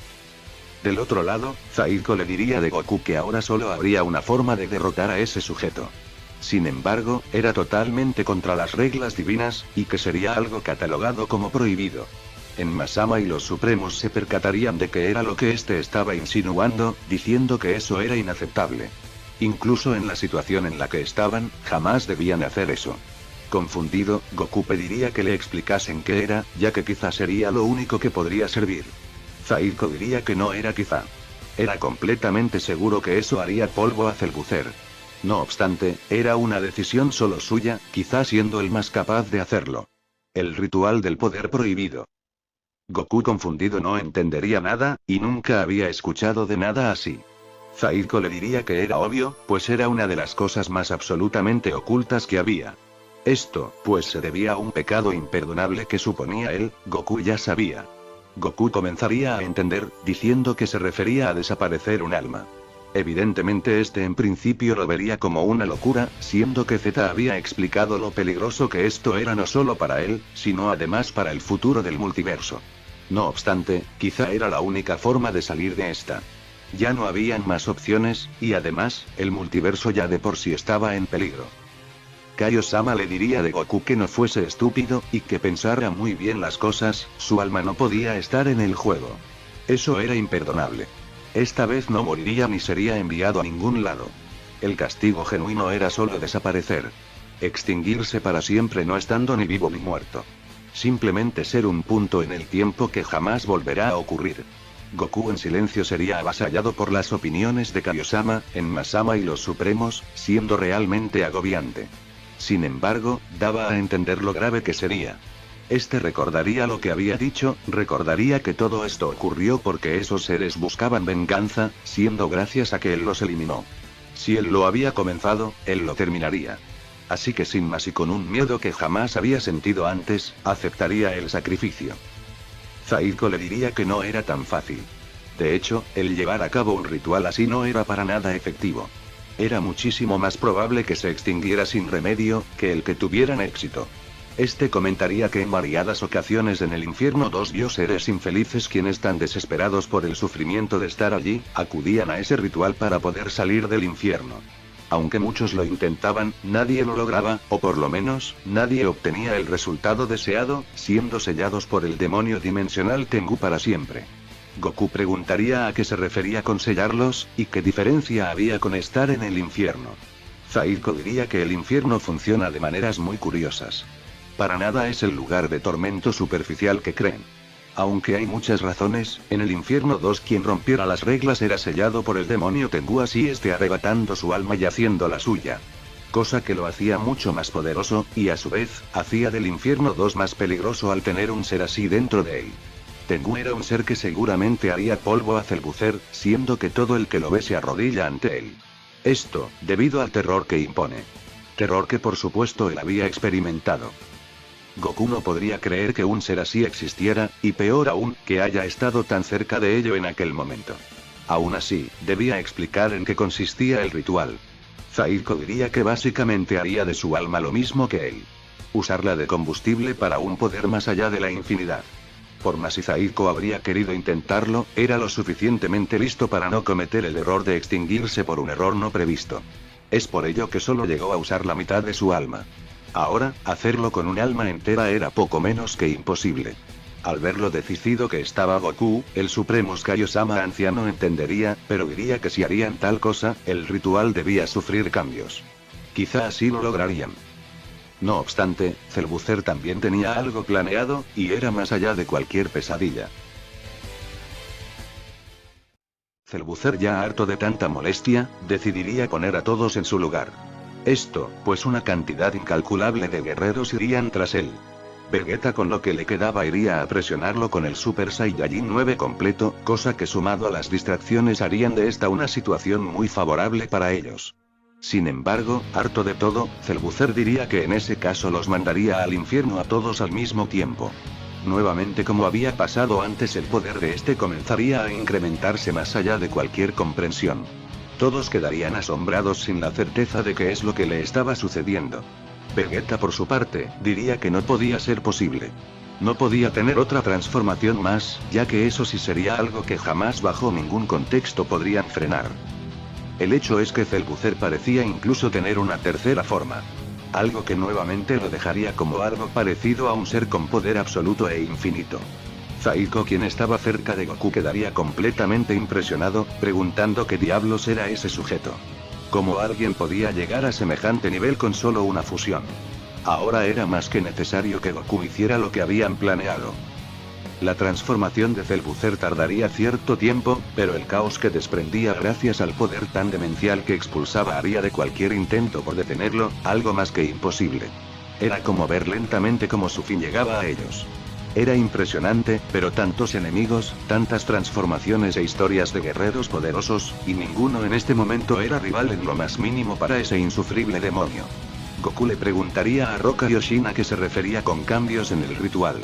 B: Del otro lado, Zaiko le diría de Goku que ahora solo habría una forma de derrotar a ese sujeto. Sin embargo, era totalmente contra las reglas divinas, y que sería algo catalogado como prohibido. En Masama y los Supremos se percatarían de que era lo que este estaba insinuando, diciendo que eso era inaceptable. Incluso en la situación en la que estaban, jamás debían hacer eso. Confundido, Goku pediría que le explicasen qué era, ya que quizá sería lo único que podría servir. Zaiko diría que no era quizá. Era completamente seguro que eso haría polvo a Cellbuzzer. No obstante, era una decisión solo suya, quizá siendo el más capaz de hacerlo. El ritual del poder prohibido. Goku confundido no entendería nada, y nunca había escuchado de nada así. Zaiko le diría que era obvio, pues era una de las cosas más absolutamente ocultas que había. Esto, pues se debía a un pecado imperdonable que suponía él, Goku ya sabía. Goku comenzaría a entender, diciendo que se refería a desaparecer un alma. Evidentemente este en principio lo vería como una locura, siendo que Z había explicado lo peligroso que esto era no solo para él, sino además para el futuro del multiverso. No obstante, quizá era la única forma de salir de esta. Ya no habían más opciones, y además, el multiverso ya de por sí estaba en peligro. Kaio-sama le diría de Goku que no fuese estúpido, y que pensara muy bien las cosas, su alma no podía estar en el juego. Eso era imperdonable. Esta vez no moriría ni sería enviado a ningún lado. El castigo genuino era solo desaparecer. Extinguirse para siempre no estando ni vivo ni muerto. Simplemente ser un punto en el tiempo que jamás volverá a ocurrir. Goku en silencio sería avasallado por las opiniones de Kaio-sama, en Masama y los Supremos, siendo realmente agobiante. Sin embargo, daba a entender lo grave que sería. Este recordaría lo que había dicho, recordaría que todo esto ocurrió porque esos seres buscaban venganza, siendo gracias a que él los eliminó. Si él lo había comenzado, él lo terminaría. Así que sin más y con un miedo que jamás había sentido antes, aceptaría el sacrificio. Zaiko le diría que no era tan fácil. De hecho, el llevar a cabo un ritual así no era para nada efectivo. Era muchísimo más probable que se extinguiera sin remedio, que el que tuvieran éxito. Este comentaría que en variadas ocasiones en el infierno dos seres infelices quienes tan desesperados por el sufrimiento de estar allí, acudían a ese ritual para poder salir del infierno. Aunque muchos lo intentaban, nadie lo lograba, o por lo menos, nadie obtenía el resultado deseado, siendo sellados por el demonio dimensional Tengu para siempre. Goku preguntaría a qué se refería con sellarlos, y qué diferencia había con estar en el infierno. Zaiko diría que el infierno funciona de maneras muy curiosas. Para nada es el lugar de tormento superficial que creen. Aunque hay muchas razones, en el infierno 2 quien rompiera las reglas era sellado por el demonio Tengu, así arrebatando su alma y haciendo la suya. Cosa que lo hacía mucho más poderoso, y a su vez, hacía del infierno 2 más peligroso al tener un ser así dentro de él. Tengu era un ser que seguramente haría polvo a Celbucer, siendo que todo el que lo ve se arrodilla ante él. Esto, debido al terror que impone. Terror que por supuesto él había experimentado. Goku no podría creer que un ser así existiera, y peor aún, que haya estado tan cerca de ello en aquel momento. Aún así, debía explicar en qué consistía el ritual. Zaiko diría que básicamente haría de su alma lo mismo que él. Usarla de combustible para un poder más allá de la infinidad. Por más si Zaiko habría querido intentarlo, era lo suficientemente listo para no cometer el error de extinguirse por un error no previsto. Es por ello que solo llegó a usar la mitad de su alma. Ahora, hacerlo con un alma entera era poco menos que imposible. Al ver lo decidido que estaba Goku, el Supremo Kaiosama anciano entendería, pero diría que si harían tal cosa, el ritual debía sufrir cambios. Quizá así lo lograrían. No obstante, Celbucer también tenía algo planeado, y era más allá de cualquier pesadilla. Celbucer, ya harto de tanta molestia, decidiría poner a todos en su lugar. Esto, pues una cantidad incalculable de guerreros irían tras él. Vegeta con lo que le quedaba iría a presionarlo con el Super Saiyajin 9 completo, cosa que sumado a las distracciones harían de esta una situación muy favorable para ellos. Sin embargo, harto de todo, Celbucer diría que en ese caso los mandaría al infierno a todos al mismo tiempo. Nuevamente, como había pasado antes, el poder de este comenzaría a incrementarse más allá de cualquier comprensión. Todos quedarían asombrados sin la certeza de qué es lo que le estaba sucediendo. Vegeta por su parte, diría que no podía ser posible. No podía tener otra transformación más, ya que eso sí sería algo que jamás bajo ningún contexto podrían frenar. El hecho es que Celbucer parecía incluso tener una tercera forma. Algo que nuevamente lo dejaría como algo parecido a un ser con poder absoluto e infinito. Zaiko, quien estaba cerca de Goku, quedaría completamente impresionado, preguntando qué diablos era ese sujeto. ¿Cómo alguien podía llegar a semejante nivel con solo una fusión? Ahora era más que necesario que Goku hiciera lo que habían planeado. La transformación de Celbucer tardaría cierto tiempo, pero el caos que desprendía gracias al poder tan demencial que expulsaba haría de cualquier intento por detenerlo, algo más que imposible. Era como ver lentamente cómo su fin llegaba a ellos. Era impresionante, pero tantos enemigos, tantas transformaciones e historias de guerreros poderosos, y ninguno en este momento era rival en lo más mínimo para ese insufrible demonio. Goku le preguntaría a Roca Yoshin a qué se refería con cambios en el ritual.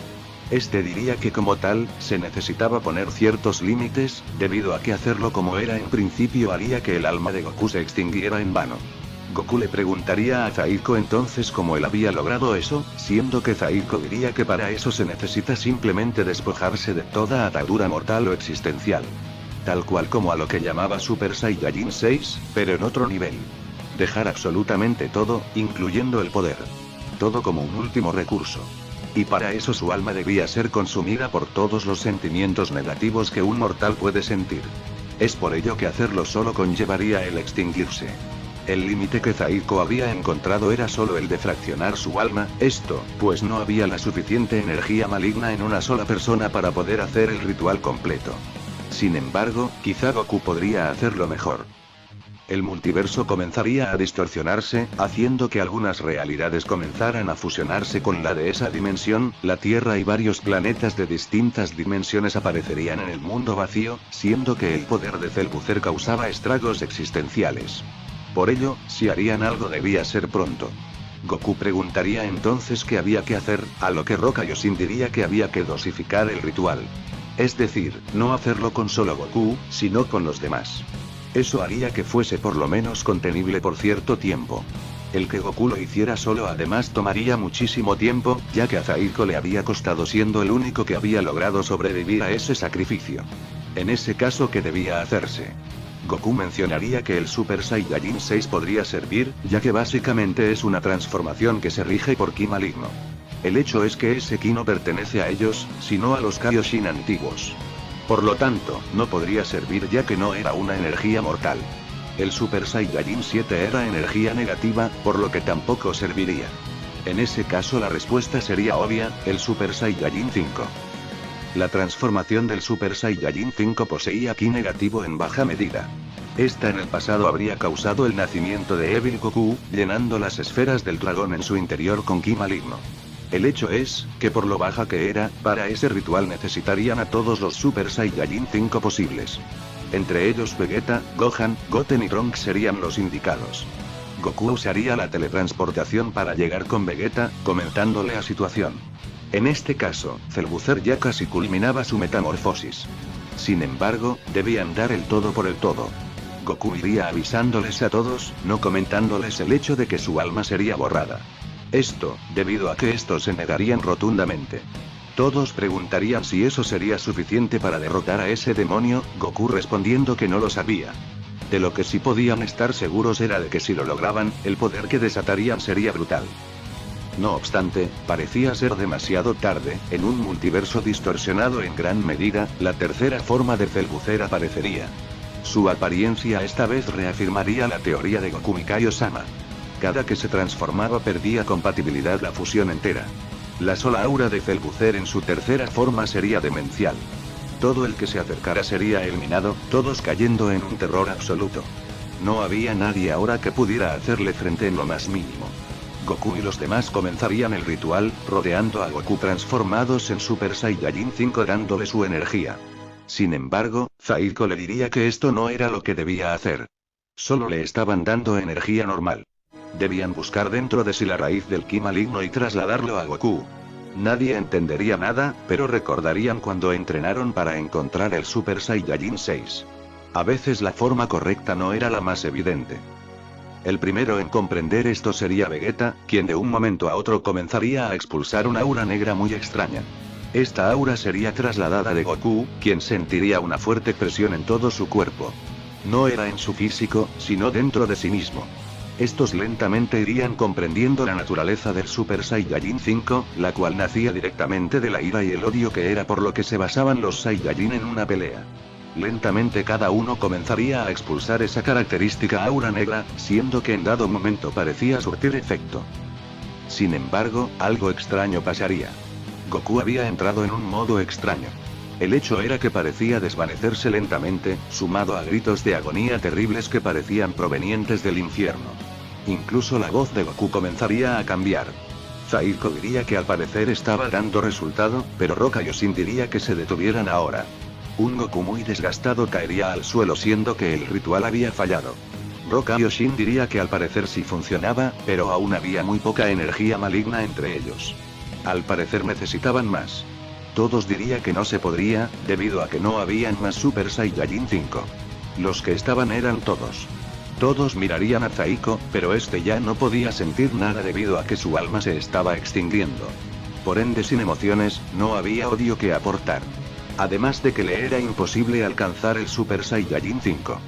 B: Este diría que como tal, se necesitaba poner ciertos límites, debido a que hacerlo como era en principio haría que el alma de Goku se extinguiera en vano. Goku le preguntaría a Zaiko entonces cómo él había logrado eso, siendo que Zaiko diría que para eso se necesita simplemente despojarse de toda atadura mortal o existencial. Tal cual como a lo que llamaba Super Saiyajin 6, pero en otro nivel. Dejar absolutamente todo, incluyendo el poder. Todo como un último recurso. Y para eso su alma debía ser consumida por todos los sentimientos negativos que un mortal puede sentir. Es por ello que hacerlo solo conllevaría el extinguirse. El límite que Zaiko había encontrado era solo el de fraccionar su alma, esto, pues no había la suficiente energía maligna en una sola persona para poder hacer el ritual completo. Sin embargo, quizá Goku podría hacerlo mejor. El multiverso comenzaría a distorsionarse, haciendo que algunas realidades comenzaran a fusionarse con la de esa dimensión, la Tierra y varios planetas de distintas dimensiones aparecerían en el mundo vacío, siendo que el poder de Celbucer causaba estragos existenciales. Por ello, si harían algo debía ser pronto. Goku preguntaría entonces qué había que hacer, a lo que Roca Yoshin diría que había que dosificar el ritual. Es decir, no hacerlo con solo Goku, sino con los demás. Eso haría que fuese por lo menos contenible por cierto tiempo. El que Goku lo hiciera solo además tomaría muchísimo tiempo, ya que a Zaiko le había costado siendo el único que había logrado sobrevivir a ese sacrificio. En ese caso, ¿qué debía hacerse? Goku mencionaría que el Super Saiyajin 6 podría servir, ya que básicamente es una transformación que se rige por ki maligno. El hecho es que ese ki no pertenece a ellos, sino a los Kaioshin antiguos. Por lo tanto, no podría servir ya que no era una energía mortal. El Super Saiyajin 7 era energía negativa, por lo que tampoco serviría. En ese caso la respuesta sería obvia, el Super Saiyajin 5. La transformación del Super Saiyajin 5 poseía ki negativo en baja medida. Esta en el pasado habría causado el nacimiento de Evil Goku, llenando las esferas del dragón en su interior con ki maligno. El hecho es, que por lo baja que era, para ese ritual necesitarían a todos los Super Saiyajin 5 posibles. Entre ellos Vegeta, Gohan, Goten y Trunks serían los indicados. Goku usaría la teletransportación para llegar con Vegeta, comentándole la situación. En este caso, Cellbuzzer ya casi culminaba su metamorfosis. Sin embargo, debían dar el todo por el todo. Goku iría avisándoles a todos, no comentándoles el hecho de que su alma sería borrada. Esto, debido a que estos se negarían rotundamente. Todos preguntarían si eso sería suficiente para derrotar a ese demonio, Goku respondiendo que no lo sabía. De lo que sí podían estar seguros era de que si lo lograban, el poder que desatarían sería brutal. No obstante, parecía ser demasiado tarde, en un multiverso distorsionado en gran medida, la tercera forma de Cellbuzzer aparecería. Su apariencia esta vez reafirmaría la teoría de Goku Mikayo-sama. Cada que se transformaba perdía compatibilidad la fusión entera. La sola aura de Cellbuzzer en su tercera forma sería demencial. Todo el que se acercara sería eliminado, todos cayendo en un terror absoluto. No había nadie ahora que pudiera hacerle frente en lo más mínimo. Goku y los demás comenzarían el ritual, rodeando a Goku transformados en Super Saiyajin 5 dándole su energía. Sin embargo, Zaiko le diría que esto no era lo que debía hacer. Solo le estaban dando energía normal. Debían buscar dentro de sí la raíz del ki maligno y trasladarlo a Goku. Nadie entendería nada, pero recordarían cuando entrenaron para encontrar el Super Saiyajin 6. A veces la forma correcta no era la más evidente. El primero en comprender esto sería Vegeta, quien de un momento a otro comenzaría a expulsar una aura negra muy extraña. Esta aura sería trasladada de Goku, quien sentiría una fuerte presión en todo su cuerpo. No era en su físico, sino dentro de sí mismo. Estos lentamente irían comprendiendo la naturaleza del Super Saiyajin 5, la cual nacía directamente de la ira y el odio que era por lo que se basaban los Saiyajin en una pelea. Lentamente cada uno comenzaría a expulsar esa característica aura negra, siendo que en dado momento parecía surtir efecto. Sin embargo, algo extraño pasaría. Goku había entrado en un modo extraño. El hecho era que parecía desvanecerse lentamente, sumado a gritos de agonía terribles que parecían provenientes del infierno. Incluso la voz de Goku comenzaría a cambiar. Zaiko diría que al parecer estaba dando resultado, pero Rock Yoshin diría que se detuvieran ahora. Un Goku muy desgastado caería al suelo siendo que el ritual había fallado. Rock Yoshin diría que al parecer sí funcionaba, pero aún había muy poca energía maligna entre ellos. Al parecer necesitaban más. Todos diría que no se podría, debido a que no habían más Super Saiyajin 5. Los que estaban eran todos. Todos mirarían a Zaiko, pero este ya no podía sentir nada debido a que su alma se estaba extinguiendo. Por ende sin emociones, no había odio que aportar. Además de que le era imposible alcanzar el Super Saiyajin 5.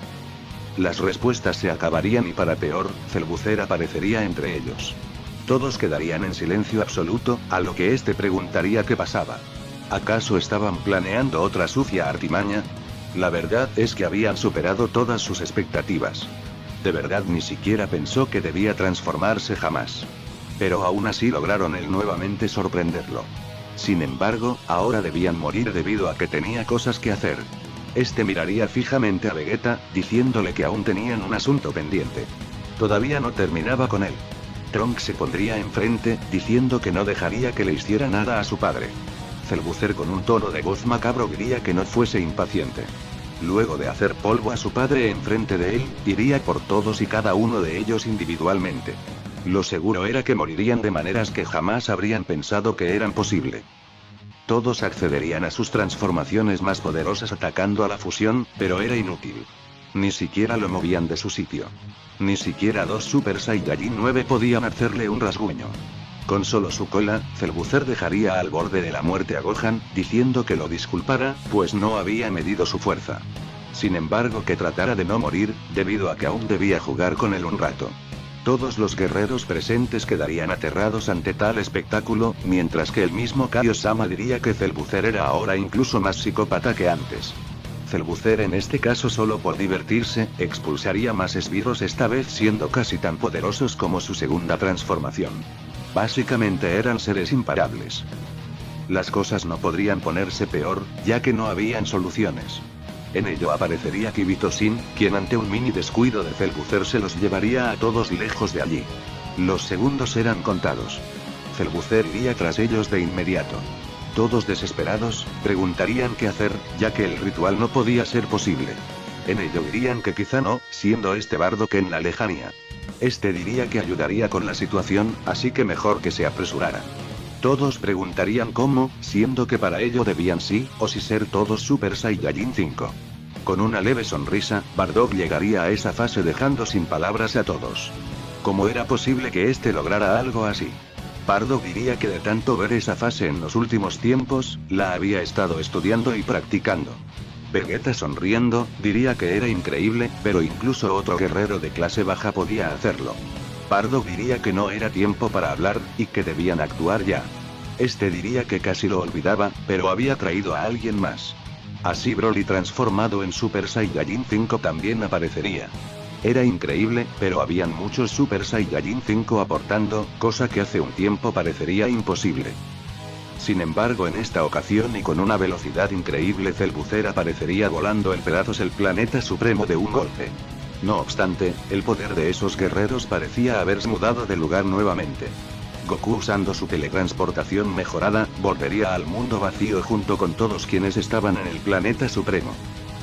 B: Las respuestas se acabarían y para peor, Cellbuzzer aparecería entre ellos. Todos quedarían en silencio absoluto, a lo que este preguntaría qué pasaba. ¿Acaso estaban planeando otra sucia artimaña? La verdad es que habían superado todas sus expectativas. De verdad ni siquiera pensó que debía transformarse jamás. Pero aún así lograron el nuevamente sorprenderlo. Sin embargo, ahora debían morir debido a que tenía cosas que hacer. Este miraría fijamente a Vegeta, diciéndole que aún tenían un asunto pendiente. Todavía no terminaba con él. Trunks se pondría enfrente, diciendo que no dejaría que le hiciera nada a su padre. Cellbuzzer con un tono de voz macabro diría que no fuese impaciente. Luego de hacer polvo a su padre enfrente de él, iría por todos y cada uno de ellos individualmente. Lo seguro era que morirían de maneras que jamás habrían pensado que eran posible. Todos accederían a sus transformaciones más poderosas atacando a la fusión, pero era inútil. Ni siquiera lo movían de su sitio. Ni siquiera dos Super Saiyajin 9 podían hacerle un rasguño. Con solo su cola, Cellbuzzer dejaría al borde de la muerte a Gohan, diciendo que lo disculpara, pues no había medido su fuerza. Sin embargo que tratara de no morir, debido a que aún debía jugar con él un rato. Todos los guerreros presentes quedarían aterrados ante tal espectáculo, mientras que el mismo Kaiosama diría que Celbucer era ahora incluso más psicópata que antes. Celbucer en este caso solo por divertirse, expulsaría más esbirros esta vez siendo casi tan poderosos como su segunda transformación. Básicamente eran seres imparables. Las cosas no podrían ponerse peor, ya que no habían soluciones. En ello aparecería Kibito-Shin, quien ante un mini descuido de Celbucer se los llevaría a todos lejos de allí. Los segundos eran contados. Celbucer iría tras ellos de inmediato. Todos desesperados, preguntarían qué hacer, ya que el ritual no podía ser posible. En ello dirían que quizá no, siendo este bardo que en la lejanía. Este diría que ayudaría con la situación, así que mejor que se apresuraran. Todos preguntarían cómo, siendo que para ello debían sí o sí ser todos Super Saiyajin 5. Con una leve sonrisa, Bardock llegaría a esa fase dejando sin palabras a todos. ¿Cómo era posible que este lograra algo así? Bardock diría que de tanto ver esa fase en los últimos tiempos, la había estado estudiando y practicando. Vegeta sonriendo, diría que era increíble, pero incluso otro guerrero de clase baja podía hacerlo. Bardock diría que no era tiempo para hablar, y que debían actuar ya. Este diría que casi lo olvidaba, pero había traído a alguien más. Así Broly transformado en Super Saiyajin 5 también aparecería. Era increíble, pero habían muchos Super Saiyajin 5 aportando, cosa que hace un tiempo parecería imposible. Sin embargo, en esta ocasión y con una velocidad increíble, Celbucer aparecería volando en pedazos el planeta supremo de un golpe. No obstante, el poder de esos guerreros parecía haberse mudado de lugar nuevamente. Goku, usando su teletransportación mejorada, volvería al mundo vacío junto con todos quienes estaban en el planeta supremo.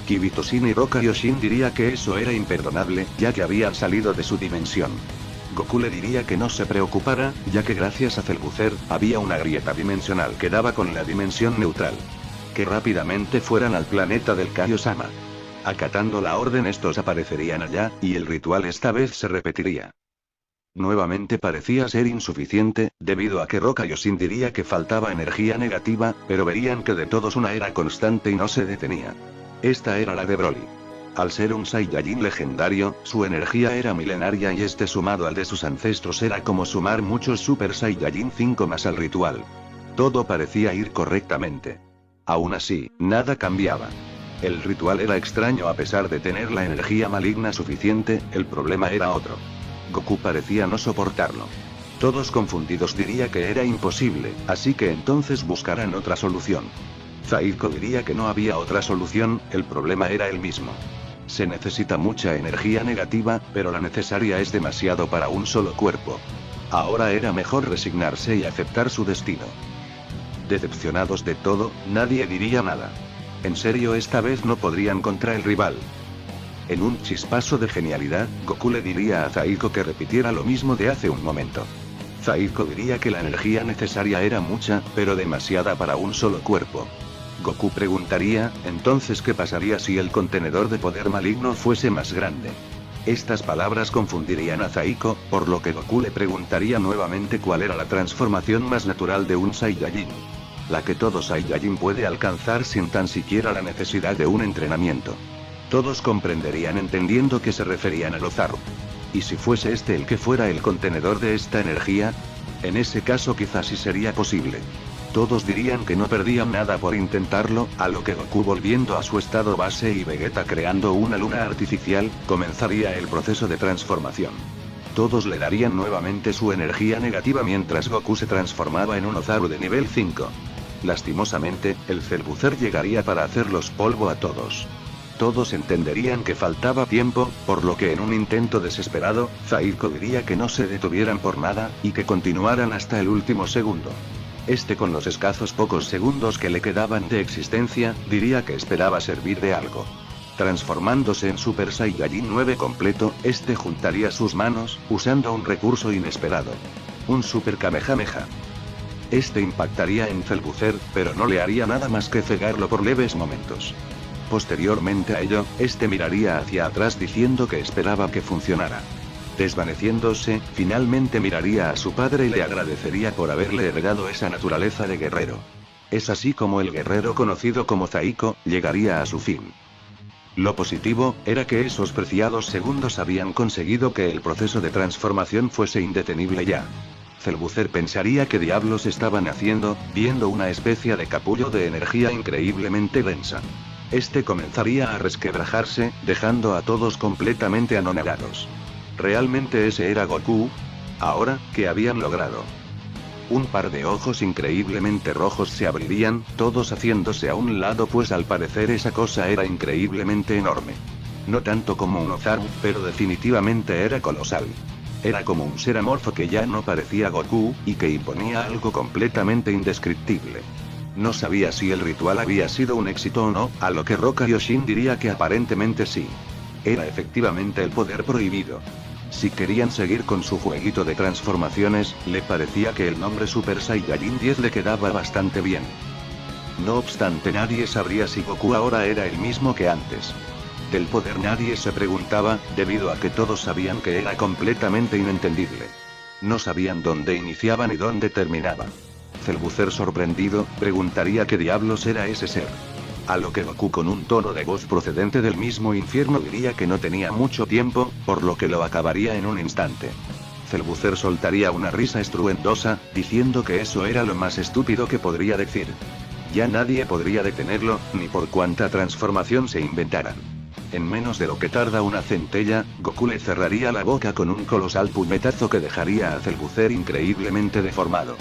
B: Kibito-Shin y Roka-Yoshin diría que eso era imperdonable, ya que habían salido de su dimensión. Goku le diría que no se preocupara, ya que gracias a Celbucer, había una grieta dimensional que daba con la dimensión neutral. Que rápidamente fueran al planeta del Kaiosama. Acatando la orden, estos aparecerían allá, y el ritual esta vez se repetiría. Nuevamente parecía ser insuficiente, debido a que Roka-Yoshin diría que faltaba energía negativa, pero verían que de todos una era constante y no se detenía. Esta era la de Broly. Al ser un Saiyajin legendario, su energía era milenaria y este sumado al de sus ancestros era como sumar muchos Super Saiyajin 5 más al ritual. Todo parecía ir correctamente. Aún así, nada cambiaba. El ritual era extraño a pesar de tener la energía maligna suficiente, el problema era otro. Goku parecía no soportarlo. Todos confundidos diría que era imposible, así que entonces buscarán otra solución. Zaiko diría que no había otra solución, el problema era el mismo. Se necesita mucha energía negativa, pero la necesaria es demasiado para un solo cuerpo. Ahora era mejor resignarse y aceptar su destino. Decepcionados de todo, nadie diría nada. En serio, esta vez no podrían contra el rival. En un chispazo de genialidad, Goku le diría a Zaiko que repitiera lo mismo de hace un momento. Zaiko diría que la energía necesaria era mucha, pero demasiada para un solo cuerpo. Goku preguntaría, entonces ¿qué pasaría si el contenedor de poder maligno fuese más grande? Estas palabras confundirían a Zaiko, por lo que Goku le preguntaría nuevamente cuál era la transformación más natural de un Saiyajin. La que todo Saiyajin puede alcanzar sin tan siquiera la necesidad de un entrenamiento. Todos comprenderían entendiendo que se referían a Ozaru. ¿Y si fuese este el que fuera el contenedor de esta energía? En ese caso quizás sí sería posible. Todos dirían que no perdían nada por intentarlo, a lo que Goku, volviendo a su estado base, y Vegeta creando una luna artificial, comenzaría el proceso de transformación. Todos le darían nuevamente su energía negativa mientras Goku se transformaba en un Ozaru de nivel 5. Lastimosamente, el Celbucer llegaría para hacerlos polvo a todos. Todos entenderían que faltaba tiempo, por lo que en un intento desesperado, Zaiko diría que no se detuvieran por nada, y que continuaran hasta el último segundo. Este, con los escasos pocos segundos que le quedaban de existencia, diría que esperaba servir de algo. Transformándose en Super Saiyajin 9 completo, este juntaría sus manos, usando un recurso inesperado. Un Super Kamehameha. Este impactaría en Celbucer, pero no le haría nada más que cegarlo por leves momentos. Posteriormente a ello, este miraría hacia atrás diciendo que esperaba que funcionara. Desvaneciéndose, finalmente miraría a su padre y le agradecería por haberle heredado esa naturaleza de guerrero. Es así como el guerrero conocido como Zaiko, llegaría a su fin. Lo positivo, era que esos preciados segundos habían conseguido que el proceso de transformación fuese indetenible ya. Cellbuzzer pensaría qué diablos estaban haciendo, viendo una especie de capullo de energía increíblemente densa. Este comenzaría a resquebrajarse, dejando a todos completamente anonadados. ¿Realmente ese era Goku? Ahora, ¿qué habían logrado? Un par de ojos increíblemente rojos se abrirían, todos haciéndose a un lado pues al parecer esa cosa era increíblemente enorme. No tanto como un Ozaru, pero definitivamente era colosal. Era como un ser amorfo que ya no parecía Goku, y que imponía algo completamente indescriptible. No sabía si el ritual había sido un éxito o no, a lo que Rock Kaioshin diría que aparentemente sí. Era efectivamente el poder prohibido. Si querían seguir con su jueguito de transformaciones, le parecía que el nombre Super Saiyajin 10 le quedaba bastante bien. No obstante, nadie sabría si Goku ahora era el mismo que antes. Del poder nadie se preguntaba, debido a que todos sabían que era completamente inentendible. No sabían dónde iniciaba ni dónde terminaba. Cellbuzzer, sorprendido, preguntaría qué diablos era ese ser. A lo que Goku, con un tono de voz procedente del mismo infierno, diría que no tenía mucho tiempo, por lo que lo acabaría en un instante. Cellbuzzer soltaría una risa estruendosa, diciendo que eso era lo más estúpido que podría decir. Ya nadie podría detenerlo, ni por cuánta transformación se inventaran. En menos de lo que tarda una centella, Goku le cerraría la boca con un colosal puñetazo que dejaría a Cellbuzzer increíblemente deformado.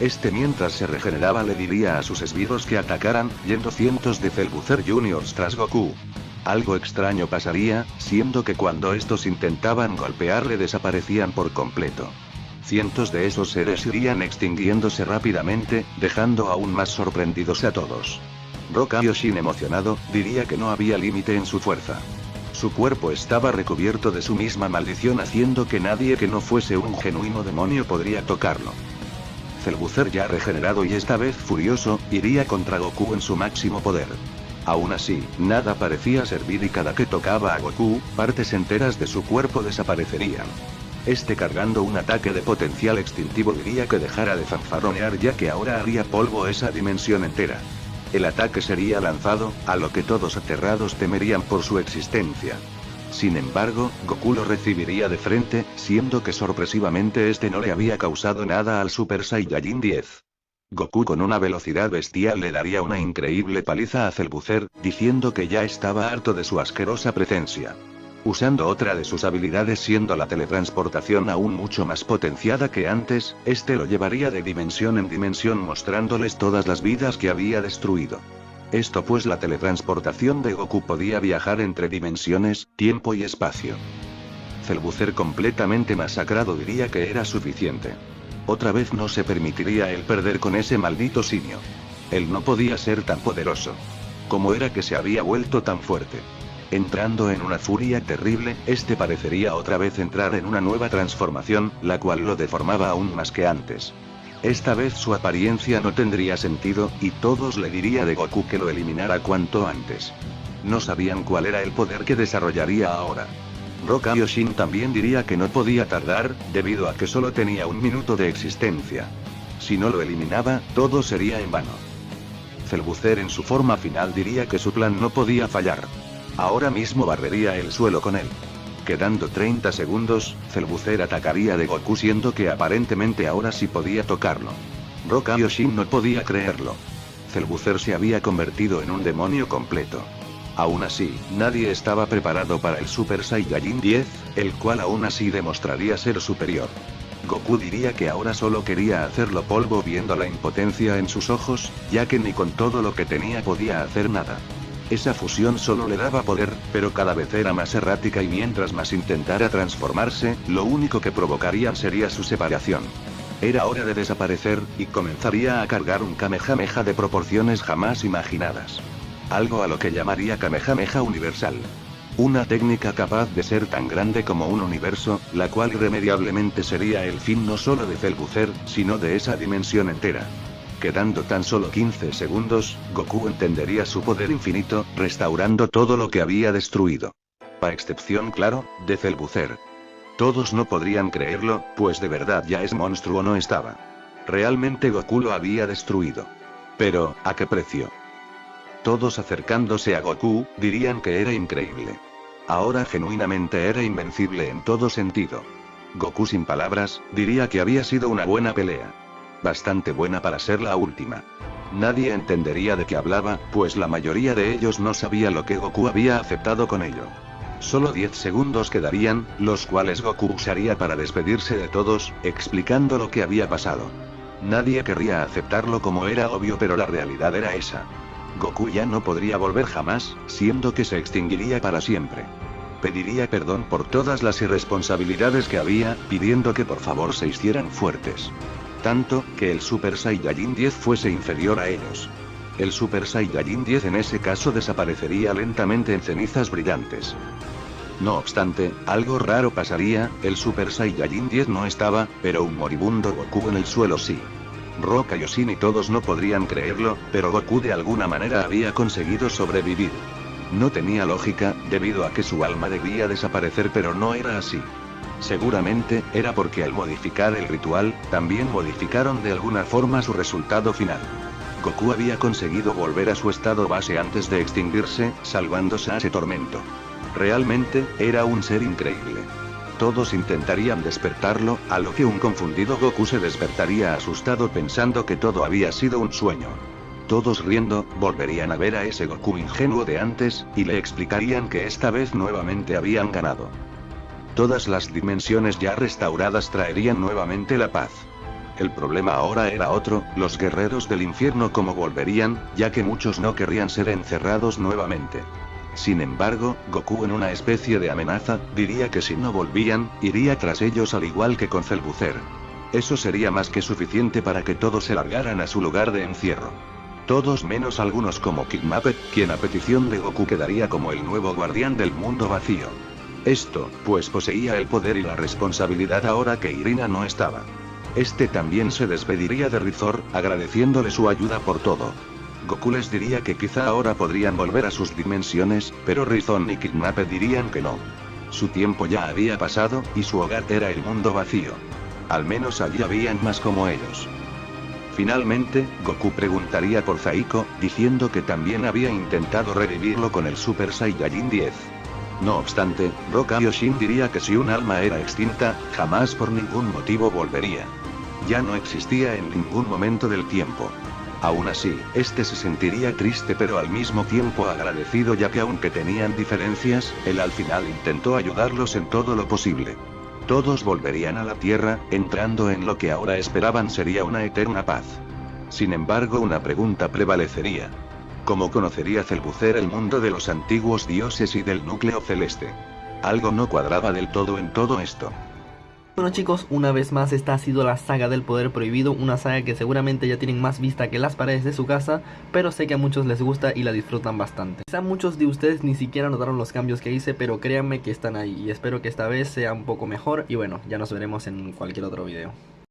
B: Este, mientras se regeneraba, le diría a sus esbirros que atacaran, yendo cientos de Cellbuzzer Juniors tras Goku. Algo extraño pasaría, siendo que cuando estos intentaban golpearle desaparecían por completo. Cientos de esos seres irían extinguiéndose rápidamente, dejando aún más sorprendidos a todos. Rock Kaioshin, emocionado, diría que no había límite en su fuerza. Su cuerpo estaba recubierto de su misma maldición, haciendo que nadie que no fuese un genuino demonio podría tocarlo. Cellbuzzer, ya regenerado y esta vez furioso, iría contra Goku en su máximo poder. Aún así, nada parecía servir y cada que tocaba a Goku, partes enteras de su cuerpo desaparecerían. Este, cargando un ataque de potencial extintivo, diría que dejara de fanfarronear, ya que ahora haría polvo esa dimensión entera. El ataque sería lanzado, a lo que todos aterrados temerían por su existencia. Sin embargo, Goku lo recibiría de frente, siendo que sorpresivamente este no le había causado nada al Super Saiyajin 10. Goku, con una velocidad bestial, le daría una increíble paliza a Cellbuzzer, diciendo que ya estaba harto de su asquerosa presencia. Usando otra de sus habilidades, siendo la teletransportación aún mucho más potenciada que antes, este lo llevaría de dimensión en dimensión, mostrándoles todas las vidas que había destruido. Esto pues la teletransportación de Goku podía viajar entre dimensiones, tiempo y espacio. Cellbuzzer, completamente masacrado, diría que era suficiente. Otra vez no se permitiría el perder con ese maldito simio. Él no podía ser tan poderoso. ¿Cómo era que se había vuelto tan fuerte? Entrando en una furia terrible, este parecería otra vez entrar en una nueva transformación, la cual lo deformaba aún más que antes. Esta vez su apariencia no tendría sentido, y todos le diría de Goku que lo eliminara cuanto antes. No sabían cuál era el poder que desarrollaría ahora. Rock Kaioshin también diría que no podía tardar, debido a que solo tenía un minuto de existencia. Si no lo eliminaba, todo sería en vano. Cellbuzzer, en su forma final, diría que su plan no podía fallar. Ahora mismo barrería el suelo con él. Quedando 30 segundos, Cellbuzzer atacaría de Goku, siendo que aparentemente ahora sí podía tocarlo. Rock Kaioshin no podía creerlo. Cellbuzzer se había convertido en un demonio completo. Aún así, nadie estaba preparado para el Super Saiyajin 10, el cual aún así demostraría ser superior. Goku diría que ahora solo quería hacerlo polvo, viendo la impotencia en sus ojos, ya que ni con todo lo que tenía podía hacer nada. Esa fusión solo le daba poder, pero cada vez era más errática, y mientras más intentara transformarse, lo único que provocaría sería su separación. Era hora de desaparecer, y comenzaría a cargar un Kamehameha de proporciones jamás imaginadas. Algo a lo que llamaría Kamehameha Universal. Una técnica capaz de ser tan grande como un universo, la cual irremediablemente sería el fin no solo de Cellbuzzer, sino de esa dimensión entera. Quedando tan solo 15 segundos, Goku entendería su poder infinito, restaurando todo lo que había destruido. A excepción, claro, de Cellbuzzer. Todos no podrían creerlo, pues de verdad ya ese monstruo no estaba. Realmente Goku lo había destruido. Pero, ¿a qué precio? Todos acercándose a Goku, dirían que era increíble. Ahora genuinamente era invencible en todo sentido. Goku sin palabras, diría que había sido una buena pelea. Bastante buena para ser la última. Nadie entendería de qué hablaba, pues la mayoría de ellos no sabía lo que Goku había aceptado con ello. Solo 10 segundos quedarían, los cuales Goku usaría para despedirse de todos, explicando lo que había pasado. Nadie querría aceptarlo como era obvio, pero la realidad era esa. Goku ya no podría volver jamás, siendo que se extinguiría para siempre. Pediría perdón por todas las irresponsabilidades que había, pidiendo que por favor se hicieran fuertes. Tanto, que el Super Saiyajin 10 fuese inferior a ellos. El Super Saiyajin 10 en ese caso desaparecería lentamente en cenizas brillantes. No obstante, algo raro pasaría, el Super Saiyajin 10 no estaba, pero un moribundo Goku en el suelo sí. Rock, Kaioshin y todos no podrían creerlo, pero Goku de alguna manera había conseguido sobrevivir. No tenía lógica, debido a que su alma debía desaparecer, pero no era así. Seguramente, era porque al modificar el ritual, también modificaron de alguna forma su resultado final. Goku había conseguido volver a su estado base antes de extinguirse, salvándose a ese tormento. Realmente, era un ser increíble. Todos intentarían despertarlo, a lo que un confundido Goku se despertaría asustado pensando que todo había sido un sueño. Todos riendo, volverían a ver a ese Goku ingenuo de antes, y le explicarían que esta vez nuevamente habían ganado. Todas las dimensiones ya restauradas traerían nuevamente la paz. El problema ahora era otro, los guerreros del infierno cómo volverían, ya que muchos no querrían ser encerrados nuevamente. Sin embargo, Goku en una especie de amenaza, diría que si no volvían, iría tras ellos al igual que con Cellbuzzer. Eso sería más que suficiente para que todos se largaran a su lugar de encierro. Todos menos algunos como Kid Muppet, quien a petición de Goku quedaría como el nuevo guardián del mundo vacío. Esto, pues poseía el poder y la responsabilidad ahora que Irina no estaba. Este también se despediría de Rizor, agradeciéndole su ayuda por todo. Goku les diría que quizá ahora podrían volver a sus dimensiones, pero Rizón y Kid Muppet dirían que no. Su tiempo ya había pasado, y su hogar era el mundo vacío. Al menos allí habían más como ellos. Finalmente, Goku preguntaría por Zaiko, diciendo que también había intentado revivirlo con el Super Saiyajin 10. No obstante, Rock Kaioshin diría que si un alma era extinta, jamás por ningún motivo volvería. Ya no existía en ningún momento del tiempo. Aún así, este se sentiría triste pero al mismo tiempo agradecido, ya que aunque tenían diferencias, él al final intentó ayudarlos en todo lo posible. Todos volverían a la Tierra, entrando en lo que ahora esperaban sería una eterna paz. Sin embargo, una pregunta prevalecería. ¿Cómo conocería Cellbuzzer el mundo de los antiguos dioses y del núcleo celeste? Algo no cuadraba del todo en todo esto.
A: Bueno chicos, una vez más esta ha sido la saga del poder prohibido, una saga que seguramente ya tienen más vista que las paredes de su casa, pero sé que a muchos les gusta y la disfrutan bastante. Quizá muchos de ustedes ni siquiera notaron los cambios que hice, pero créanme que están ahí y espero que esta vez sea un poco mejor y bueno, ya nos veremos en cualquier otro video.